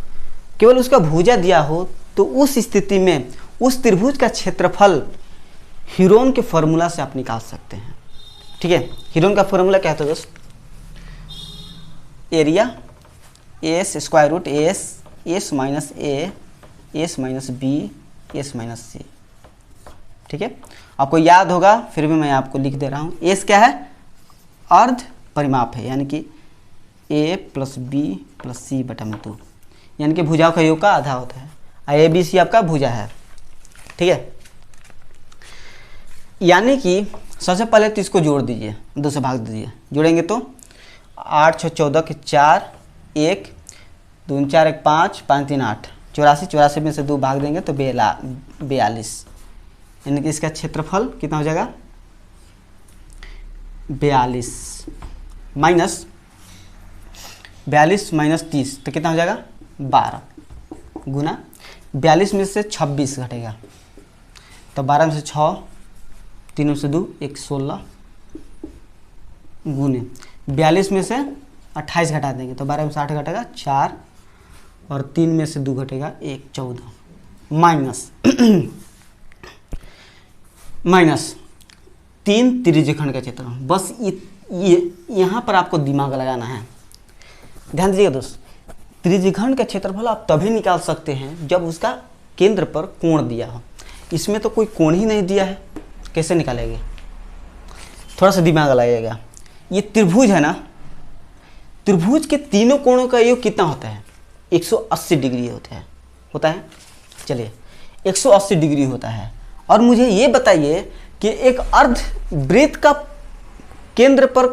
केवल उसका भुजा दिया हो, तो उस स्थिति में उस त्रिभुज का क्षेत्रफल हीरोन के फॉर्मूला से आप निकाल सकते हैं। ठीक है। हीरोन का फॉर्मूला क्या होता है दोस्त? Area S square root S minus A S minus B S minus C. ठीक है, आपको याद होगा, फिर भी मैं आपको लिख दे रहा हूँ। एस क्या है? अर्ध परिमाप है, यानी कि ए प्लस बी प्लस सी बटा में 2, यानी कि भुजाओं का योग का आधा होता है। ए बी सी आपका भुजा है। ठीक है, यानी कि सबसे पहले तो इसको जोड़ दीजिए, 2 से भाग दीजिए। जोड़ेंगे तो 8 6 14 के 4, 1 2 4 1 5 5 3 8, 84, 84 में से 2 भाग देंगे तो 42, यानी कि इसका क्षेत्रफल कितना हो जाएगा? 42 माइनस 30 तो कितना हो जाएगा? 12 गुना 42 में से 26 घटेगा तो 12 में से 6, 3 में से 2 1 16 गुने 42 में से 28 घटा देंगे तो 12 में से 8 घटेगा 4 और 3 में से 2 घटेगा 1 14 माइनस 3 त्रिज्यखंड का क्षेत्रफल। बस ये यहाँ पर आपको दिमाग लगाना है। ध्यान दीजिएगा दोस्त, त्रिज्यखंड का क्षेत्रफल आप तभी निकाल सकते हैं जब उसका केंद्र पर कोण दिया हो। इसमें तो कोई कोण ही नहीं दिया है, कैसे निकालेंगे? थोड़ा सा दिमाग लगाइएगा। ये त्रिभुज है ना, त्रिभुज के तीनों कोणों का योग कितना होता है? 180 डिग्री होता है। चलिए 180 डिग्री होता है। और मुझे ये बताइए कि एक अर्ध वृत्त का केंद्र पर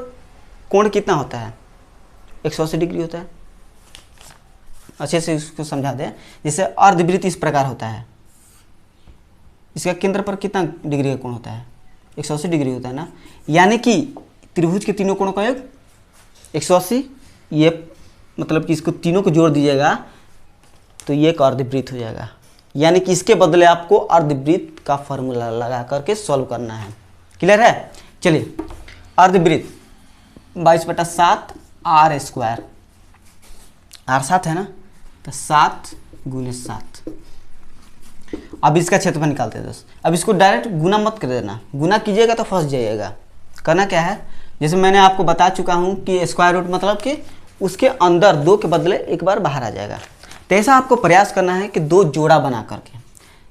कोण कितना होता है? 180 डिग्री होता है। अच्छे से इसको समझा दें। जैसे अर्धवृत्त इस प्रकार होता है, इसका केंद्र पर कितना डिग्री का कोण होता है? 180 डिग्री होता है ना। यानी कि त्रिभुज के तीनों कोणों का योग 180, ये मतलब कि इसको तीनों को जोड़ दीजिएगा तो ये एक अर्धवृत्त हो जाएगा। यानी कि इसके बदले आपको अर्धवृत्त का फॉर्मूला लगा करके सॉल्व करना है। क्लियर है? चलिए, अर्धवृत्त 22/7 आर स्क्वायर, आर 7 है ना, तो 7 गुने 7। अब इसका क्षेत्रफल निकालते हैं दोस्त। अब इसको डायरेक्ट गुना मत कर देना, गुना कीजिएगा तो फंस जाइएगा। करना क्या है, जैसे मैंने आपको बता चुका हूँ कि स्क्वायर रूट मतलब कि उसके अंदर 2 के बदले एक बार बाहर आ जाएगा। तो ऐसा आपको प्रयास करना है कि 2 जोड़ा बना करके।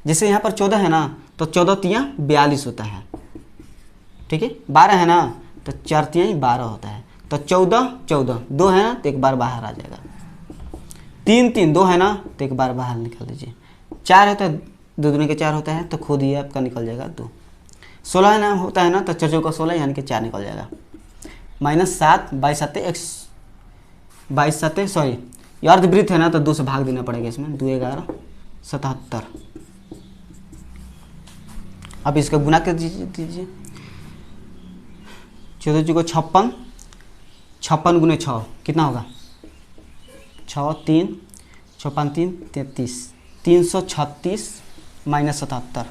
जैसे यहाँ पर 14 है ना, तो 14 तियाँ 42 होता है। ठीक है, 12 है ना, तो 4 तियाँ 12 होता है। तो 14 14, 2 है ना तो एक बार बाहर आ जाएगा। 3 3, 2 है ना तो एक बार बाहर निकाल दीजिए। 4 है तो 2 दूनी के 4 होता है, तो खुद ही आपका निकल जाएगा 2। 16 है ना होता है ना, तो 4 चौका 16 यानी कि 4 निकल जाएगा। -7 22 7 सॉरी, ये अर्धवृत्त है ना तो 2 से भाग देना पड़ेगा इसमें। 2 11 77। अब इसका गुना कर दीजिए। 14 चौको 56, 56 गुने 6 कितना होगा? 6 3 6 5 3 33, 336 -77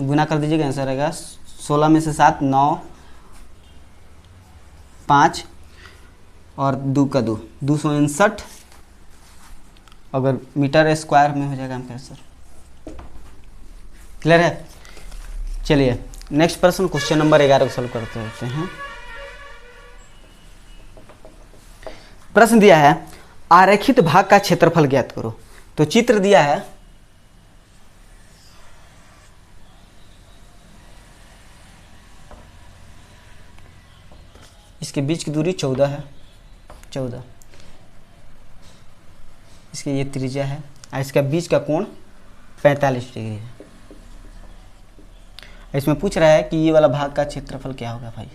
गुना कर दीजिएगा, आंसर रहेगा 16 में से 7 9 5 और 2 का 2 259। अगर मीटर स्क्वायर में हो जाएगा आपका आंसर। क्लियर है? चलिए नेक्स्ट प्रश्न, क्वेश्चन नंबर 11 को सॉल्व करते रहते हैं। प्रश्न दिया है आरेखित भाग का क्षेत्रफल ज्ञात करो। तो चित्र दिया है, इसके बीच की दूरी 14 है, 14, इसके ये त्रिज्या है और इसका बीच का कोण 45 डिग्री है। इसमें पूछ रहा है कि ये वाला भाग का क्षेत्रफल क्या होगा भाई।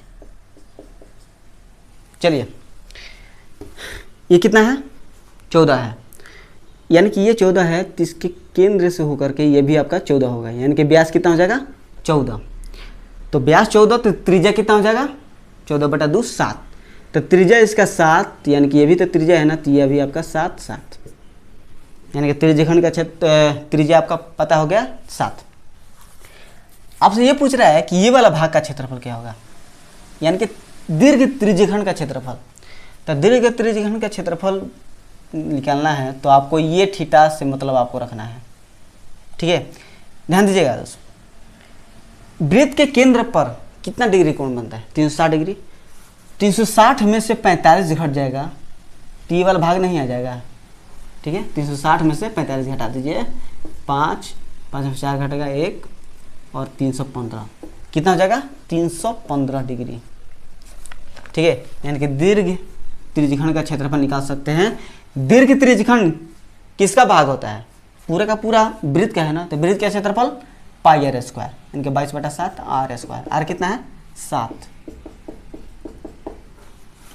चलिए, ये कितना है? 14 है, यानी कि ये 14 है तो इसके केंद्र से होकर के ये भी आपका 14 होगा, यानी कि व्यास कितना हो जाएगा? 14। तो व्यास 14 तो त्रिज्या कितना हो जाएगा? 14/2 7। तो त्रिज्या इसका 7, यानी कि ये भी तो त्रिज्या है ना, तो ये भी आपका 7 7, यानी कि त्रिज्यखंड का क्षेत्र त्रिज्या आपका पता हो गया 7। आपसे ये पूछ रहा है कि ये वाला भाग का क्षेत्रफल क्या होगा, यानी कि दीर्घ त्रिज्यखंड का क्षेत्रफल। तो दीर्घ त्रिज्यखंड का क्षेत्रफल निकालना है तो आपको ये थीटा से मतलब आपको रखना है। ठीक है, ध्यान दीजिएगा दोस्तों, वृत्त के केंद्र पर कितना डिग्री कोण बनता है? 360 डिग्री। 360 में से 45 घट जाएगा तो ये वाला भाग नहीं आ जाएगा, ठीक है। 360 में से 45 घटा दीजिए, 5 5 में 4 घटेगा 1 और 315 कितना हो जाएगा? 315 डिग्री, ठीक है। यानी कि दीर्घ त्रिज्यखंड का क्षेत्रफल निकाल सकते हैं। दीर्घ त्रिज्यखंड किसका भाग होता है? पूरे का पूरा वृत्त का है ना, तो वृत्त का क्षेत्रफल पाई आर स्क्वायर, यानी कि 22/7 आर स्क्वायर। आर कितना है? 7।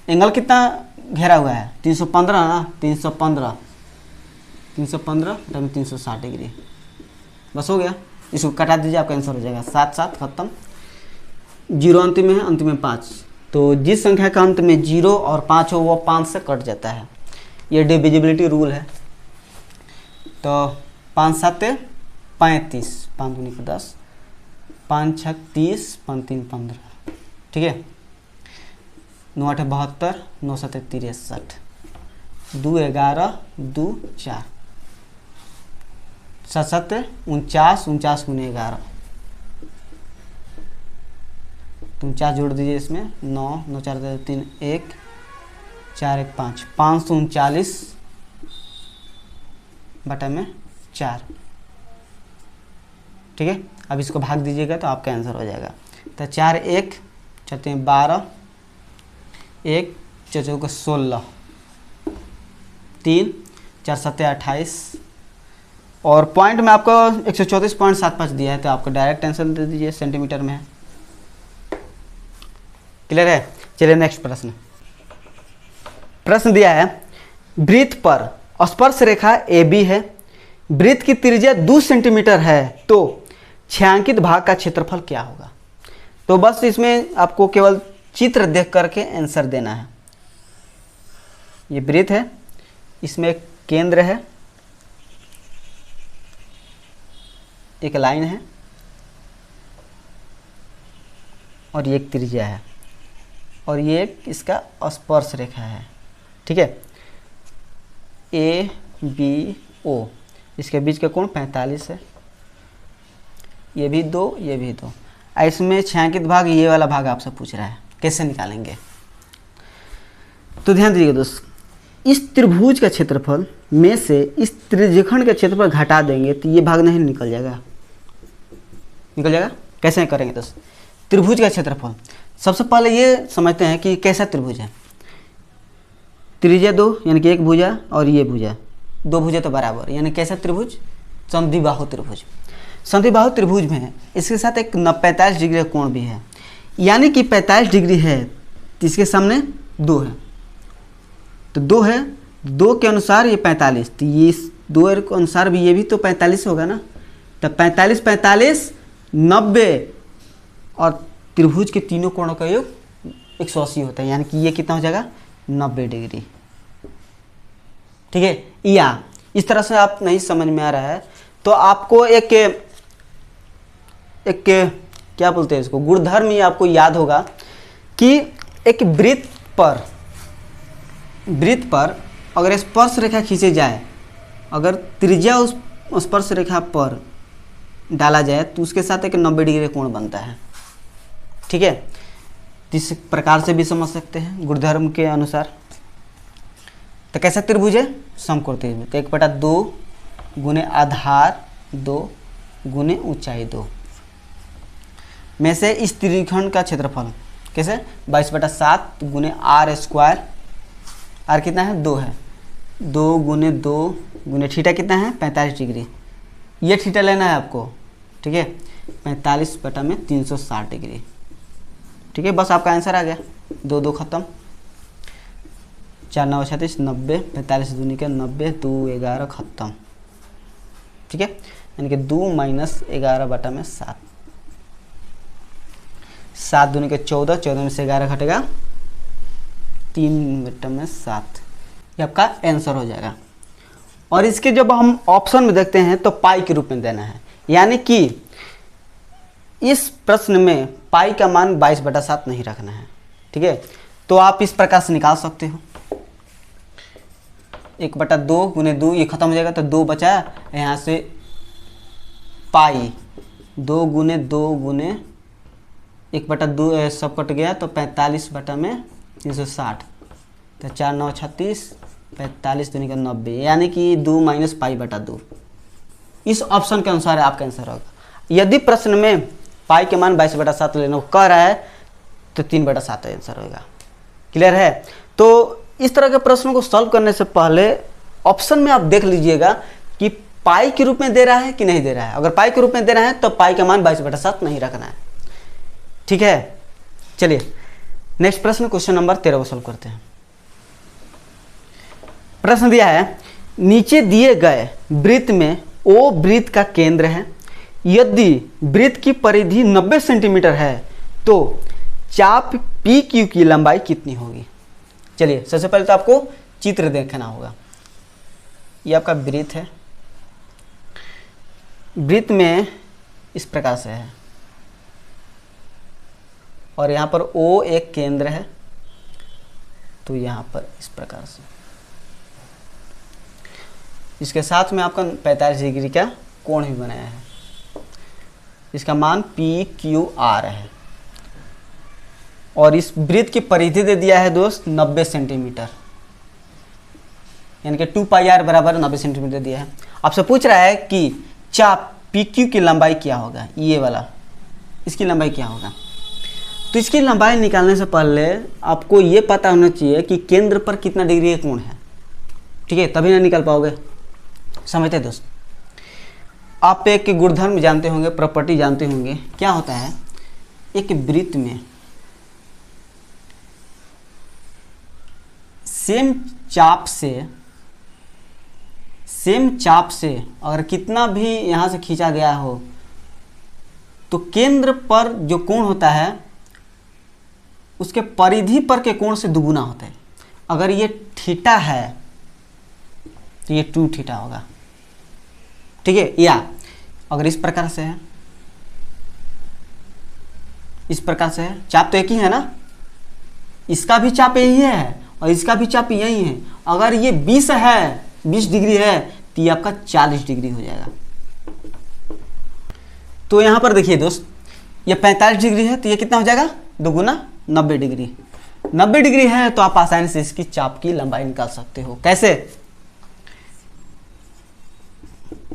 एंगल कितना घेरा हुआ है? 315 ना, 315 360 डिग्री। बस हो गया, इसको कटा दीजिए, आपका आंसर हो जाएगा 7 7 खत्म। 0 अंतिम में है, अंतिम में 5। तो जिस संख्या का अंत में 0 और 5 हो वो 5 से कट जाता है, ये डिविजिबिलिटी रूल है। तो 5 7 35, 5 दूनी को 10, 5 6 30, 5 3 15, ठीक है। 9 8 72, 9 7 63, 2 11, 2 4, 7 7 49, 49 गुने 11, 49 जोड़ दीजिए इसमें, 9 9 4 3 1, 4 1 5, 539 बटा में 4, ठीक है। अब इसको भाग दीजिएगा तो आपका आंसर हो जाएगा। तो 4 1 चलते हैं 12, 1 4 4 16, 3 4 7 28 और पॉइंट में आपको 134.75 दिया है, तो आपको डायरेक्ट आंसर दे दीजिए, सेंटीमीटर में है। क्लियर है? चलिए नेक्स्ट प्रश्न। प्रश्न दिया है, वृत्त पर स्पर्श रेखा AB है, वृत्त की त्रिज्या 2 सेंटीमीटर है, तो छायांकित भाग का क्षेत्रफल क्या होगा? तो बस इसमें आपको केवल चित्र देख करके आंसर देना है। ये वृत्त है, इसमें एक केंद्र है, एक लाइन है और ये एक त्रिज्या है और ये एक इसका स्पर्श रेखा है, ठीक है। ABO, इसके बीच का कोण 45 है, ये भी 2, ये भी 2। इसमें छायांकित भाग, ये वाला भाग आपसे पूछ रहा है, कैसे निकालेंगे? तो ध्यान दीजिएगा दोस्त, इस त्रिभुज का क्षेत्रफल में से इस त्रिज्यखंड का क्षेत्रफल घटा देंगे तो ये भाग नहीं निकल जाएगा। निकल जाएगा? कैसे करेंगे दोस्त? त्रिभुज का क्षेत्रफल सबसे पहले ये समझते हैं कि कैसा त्रिभुज है। त्रिज्या 2 यानी कि एक भुजा और ये भुजा, 2 भुजा तो बराबर, यानी कैसा त्रिभुज? संधिबाहु त्रिभुज। संधिबाहु त्रिभुज में इसके साथ एक 45 डिग्री का कोण भी है, यानी कि 45 डिग्री है तो इसके सामने 2 है, तो 2 है, 2 के अनुसार ये 45, तो ये 2 के अनुसार भी ये भी तो 45 होगा ना। तो 45 45 90 और त्रिभुज के तीनों कोणों का योग 180 होता है, यानी कि ये कितना हो जाएगा? 90 डिग्री, ठीक है। या इस तरह से आप नहीं समझ में आ रहा है तो आपको एक क्या बोलते हैं इसको, गुणधर्म ही आपको याद होगा कि एक वृत्त पर अगर स्पर्श रेखा खींचे जाए, अगर त्रिज्या उस स्पर्श रेखा पर डाला जाए तो उसके साथ एक 90 डिग्री कोण बनता है, ठीक है। इस प्रकार से भी समझ सकते हैं गुणधर्म के अनुसार। तो कैसा त्रिभुज है? समकोण त्रिभुज। तो 1/2 गुने आधार 2 गुने ऊंचाई 2 में से इस त्रिज्यखंड का क्षेत्रफल कैसे? 22/7 गुने आर स्क्वायर। आर कितना है? 2 है, 2 गुने 2 गुने थीटा कितना है? 45 डिग्री। ये थीटा लेना है आपको, ठीक है। 45/360 डिग्री, ठीक है। बस आपका आंसर आ गया। 2 2 खत्म, 4 9 36 90, 45 दूनी के 90, 2 11 खत्म, ठीक है। यानी कि 2 - 11/7, 7 दूनी के 14, 14 में से 11 घटेगा 3/7, ये आपका आंसर हो जाएगा। और इसके जब हम ऑप्शन में देखते हैं तो पाई के रूप में देना है, यानी कि इस प्रश्न में पाई का मान 22/7 नहीं रखना है, ठीक है। तो आप इस प्रकार से निकाल सकते हो, 1/2 गुने 2, ये खत्म हो जाएगा तो 2 बचा, यहाँ से पाई 2 गुने 2 गुने 1/2 सब कट गया तो 45/360, तो 4 9 36, 45 दूनी का 90, यानी कि 2 - π/2। इस ऑप्शन के अनुसार आपका आंसर होगा। यदि प्रश्न में पाई के मान 22/7 लेने को कह रहा है तो 3/7 आंसर होगा। क्लियर है? तो इस तरह के प्रश्नों को सॉल्व करने से पहले ऑप्शन में आप देख लीजिएगा कि पाई के रूप में दे रहा है कि नहीं दे रहा है। अगर पाई के रूप में दे रहा है तो पाई का मान 22/7 नहीं रखना है। ठीक है, चलिए नेक्स्ट प्रश्न, क्वेश्चन नंबर 13 को सॉल्व करते हैं। प्रश्न दिया है, नीचे दिए गए वृत्त में ओ वृत्त का केंद्र है। यदि वृत्त की परिधि 90 सेंटीमीटर है तो चाप पी क्यू की लंबाई कितनी होगी? चलिए सबसे पहले तो आपको चित्र देखना होगा। ये आपका वृत्त है, वृत्त में इस प्रकार से है और यहाँ पर O एक केंद्र है, तो यहाँ पर इस प्रकार से इसके साथ में आपका 45 डिग्री का कोण भी बनाया है। इसका मान PQR है और इस वृत्त की परिधि दे दिया है दोस्त 90 सेंटीमीटर, यानी कि 2πr बराबर 90 सेंटीमीटर दिया है। आपसे पूछ रहा है कि चाप PQ की लंबाई क्या होगा, ये वाला, इसकी लंबाई क्या होगा। तो इसकी लंबाई निकालने से पहले आपको ये पता होना चाहिए कि केंद्र पर कितना डिग्री का कोण है। ठीक है, तभी ना निकाल पाओगे। समझते हैं दोस्त? आप एक गुणधर्म जानते होंगे, प्रॉपर्टी जानते होंगे। क्या होता है, एक वृत्त में सेम चाप से अगर कितना भी यहाँ से खींचा गया हो तो केंद्र पर जो कोण होता है उसके परिधि पर के कोण से दुगुना होता है। अगर ये थीटा है तो ये 2 थीटा होगा। ठीक है, या अगर इस प्रकार से है, इस प्रकार से है, चाप तो एक ही है ना, इसका भी चाप यही है और इसका भी चाप यही है। अगर ये 20 है, 20 डिग्री है तो ये आपका 40 डिग्री हो जाएगा। तो यहां पर देखिए दोस्त, ये 45 डिग्री है तो ये कितना हो जाएगा, दुगुना 90 डिग्री। 90 डिग्री है तो आप आसानी से इसकी चाप की लंबाई निकाल सकते हो। कैसे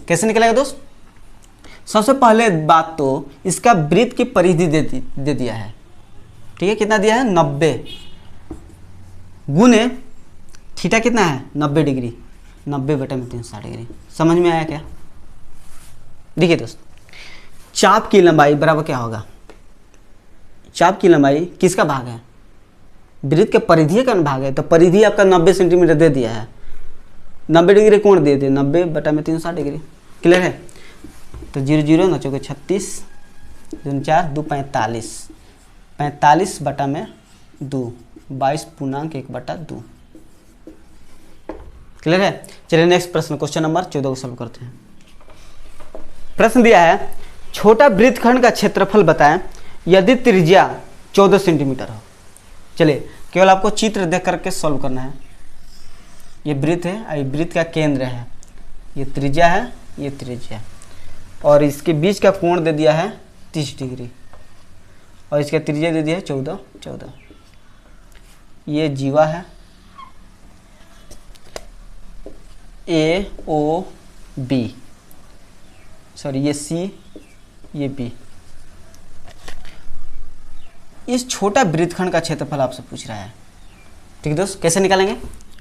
कैसे निकलेगा दोस्त? सबसे पहले बात तो इसका वृत्त की परिधि दे दिया है। ठीक है, कितना दिया है, 90 गुने थीटा कितना है, 90 डिग्री, 90/360 डिग्री। समझ में आया क्या? देखिए दोस्त, चाप की लंबाई बराबर क्या होगा, चाप की लंबाई किसका भाग है, वृत्त के परिधि का भाग है। तो परिधि आपका 90 सेंटीमीटर दे दिया है, 90 डिग्री कोण दे दिए, 90/360 डिग्री। क्लियर है? तो 0 0 9 4 36, 2 4 2 45, 45/2, 22.1/2। क्लियर है? चलिए नेक्स्ट प्रश्न, क्वेश्चन नंबर 14 को सॉल्व करते हैं। प्रश्न दिया है, छोटा वृत्तखंड का क्षेत्रफल बताएं यदि त्रिज्या 14 सेंटीमीटर हो। चलिए केवल आपको चित्र देख करके सॉल्व करना है। ये वृत्त है, ये वृत्त का केंद्र है, ये त्रिज्या है, ये त्रिज्या, और इसके बीच का कोण दे दिया है 30 डिग्री और इसका त्रिज्या दे दिया है 14। ये जीवा है, AOB, सॉरी ये C, ये B। इस छोटा वृत्तखंड का क्षेत्रफल आपसे पूछ रहा है। ठीक है दोस्त, कैसे निकालेंगे,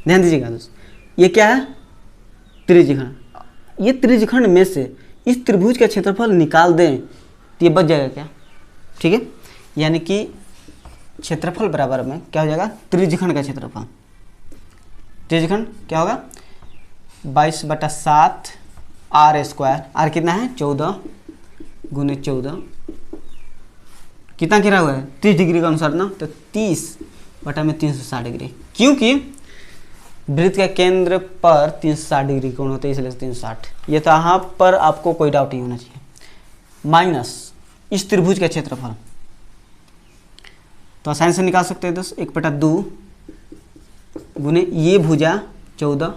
ध्यान दीजिएगा दोस्त। ये क्या है, त्रिज्यखंड। ये त्रिज्यखंड में से इस त्रिभुज का क्षेत्रफल निकाल दें तो ये बच जाएगा क्या। ठीक है, यानी कि क्षेत्रफल बराबर में क्या हो जाएगा, त्रिज्यखंड का क्षेत्रफल। त्रिज्यखंड क्या होगा, 22/7 R²। R कितना है, 14 गुने 14, कितना घेरा हुआ है, 30 डिग्री के अनुसार ना, तो 30/360 डिग्री। क्योंकि वृत्त का केंद्र पर 360 डिग्री कोण होता है, इसलिए 360। ये तो यहाँ पर आपको कोई डाउट नहीं होना चाहिए। माइनस इस त्रिभुज का क्षेत्रफल, तो आसानी से निकाल सकते हैं दोस्त, 1/2 गुने ये भुजा 14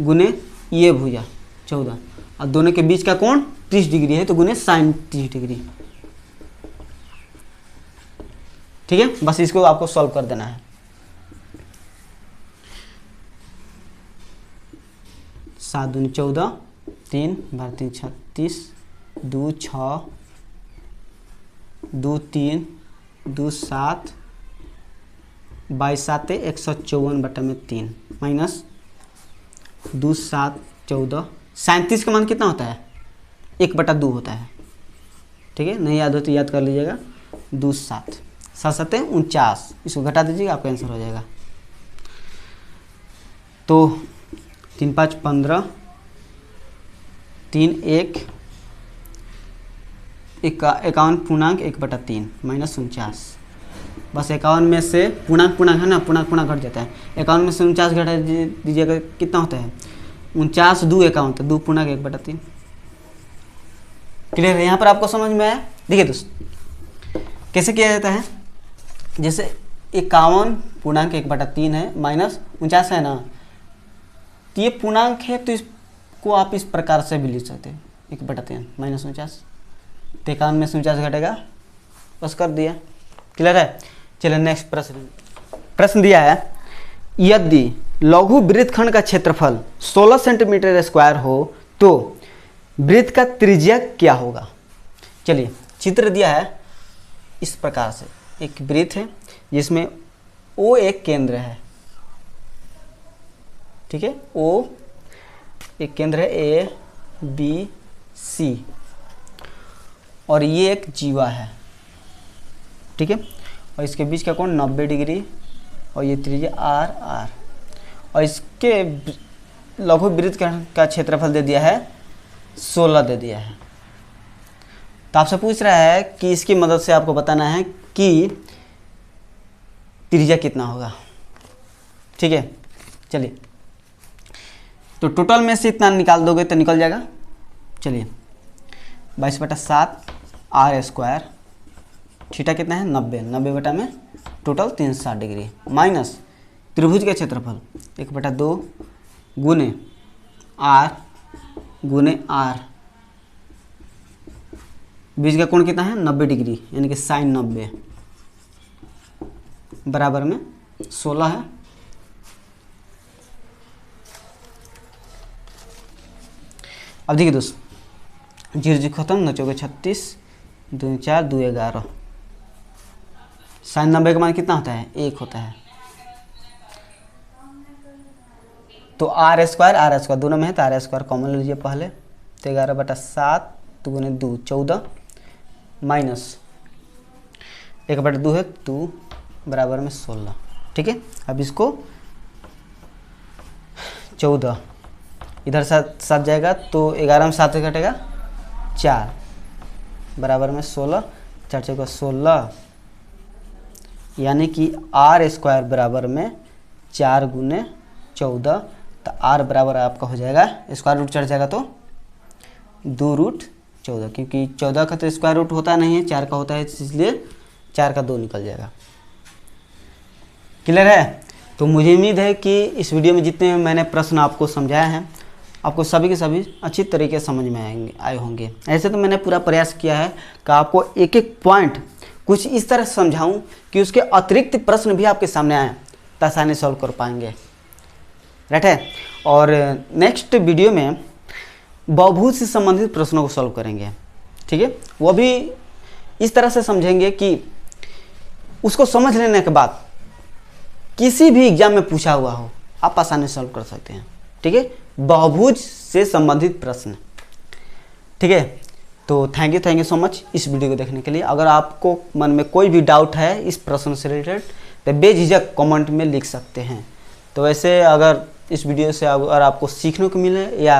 गुने ये भुजा 14, और दोनों के बीच का कोण 30 डिग्री है तो गुने sin 30 डिग्री। ठीक है, बस इसको आपको सॉल्व कर देना है। 7 दूनी 14, 3 बार 3 36, 2 6, 2 3, 2 7, 22 7 154/3 माइनस 2 7 14, 37 का मान कितना होता है? 1/2 होता है। ठीक है, नहीं याद हो तो याद कर लीजिएगा। 2 7 7 7 49, इसको घटा दीजिएगा, आपका आंसर हो जाएगा। तो 3 5 15, 3 1 51 पूर्णांक 1/3 माइनस 49। बस 51 में से पूर्णांक है ना, पूर्णांक घट जाता है। 51 में से 49 घटा दीजिएगा, कितना होता है? 49 2 51, तो 2 पूर्णांक 1/3। क्लियर है? यहाँ पर आपको समझ में आया? देखिए दोस्त, कैसे किया जाता है? जैसे 51 पूर्णांक 1/3 है, माइनस 49 है ना, तो ये पूर्णांक है, तो इसको आप इस प्रकार से भी लिख सकते हैं, 1/3 माइनस 49। 51 में से 49 घटेगा, बस कर दिया। क्लियर है? चलिए नेक्स्ट प्रश्न दिया है, यदि लघु वृत्तखंड का क्षेत्रफल 16 सेंटीमीटर स्क्वायर हो तो वृत्त का त्रिज्या क्या होगा? चलिए, चित्र दिया है इस प्रकार से। एक वृत्त है जिसमें O एक केंद्र है। ठीक है, O एक केंद्र है, A B C, और ये एक जीवा है। ठीक है, और इसके बीच का कोण 90 डिग्री, और ये त्रिज्या R, और इसके लघु वृत्त का क्षेत्रफल दे दिया है 16 दे दिया है। तो आपसे पूछ रहा है कि इसकी मदद से आपको बताना है कि त्रिज्या कितना होगा। ठीक है, चलिए, तो टोटल में से इतना निकाल दोगे तो निकल जाएगा। चलिए, 22/7 R स्क्वायर, थीटा कितना है? 90, 90 में टोटल 360 डिग्री, माइनस त्रिभुज का क्षेत्रफल 1/2 गुने R गुने R, बीच का कोण कितना है? 90 डिग्री, यानी कि साइन 90, बराबर में 16 है। अब देखिए दोस्त, 0 खत्म, 9 4 36, 2 4 2 11, साइन 90 का मान कितना होता है? 1 होता है। तो R स्क्वायर दोनों में है, तो R स्क्वायर कॉमन लीजिए पहले, तो 11/7 गुने 2 14, माइनस 1/2 है 2, बराबर में 16। ठीक है, अब इसको 14 इधर साथ जाएगा, तो 11 में 7 घटेगा 4, बराबर में 16, 4 4 16, यानी कि R स्क्वायर बराबर में 4 गुने 14, तो R बराबर आपका हो जाएगा, स्क्वायर रूट चढ़ जाएगा तो 2√14, क्योंकि 14 का तो स्क्वायर रूट होता नहीं है, 4 का होता है, इसलिए 4 का 2 निकल जाएगा। क्लियर है? तो मुझे उम्मीद है कि इस वीडियो में जितने मैंने प्रश्न आपको समझाया हैं, आपको सभी के सभी अच्छी तरीके से समझ में आए होंगे। ऐसे तो मैंने पूरा प्रयास किया है कि आपको एक एक पॉइंट कुछ इस तरह समझाऊं कि उसके अतिरिक्त प्रश्न भी आपके सामने आए तो आसानी सॉल्व कर पाएंगे। राइट है? और नेक्स्ट वीडियो में बहुभुज से संबंधित प्रश्नों को सॉल्व करेंगे। ठीक है, वो भी इस तरह से समझेंगे कि उसको समझ लेने के बाद किसी भी एग्जाम में पूछा हुआ हो आप आसानी से सॉल्व कर सकते हैं। ठीक है, बहुभुज से संबंधित प्रश्न। ठीक है, तो थैंक यू सो मच इस वीडियो को देखने के लिए। अगर आपको मन में कोई भी डाउट है इस प्रश्न से रिलेटेड तो बेझिझक कमेंट में लिख सकते हैं। तो वैसे अगर इस वीडियो से अगर आपको सीखने को मिले या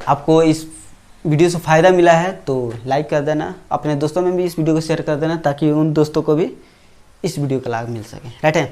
आपको इस वीडियो से फ़ायदा मिला है तो लाइक कर देना, अपने दोस्तों में भी इस वीडियो को शेयर कर देना, ताकि उन दोस्तों को भी इस वीडियो का लाभ मिल सके। राइट है?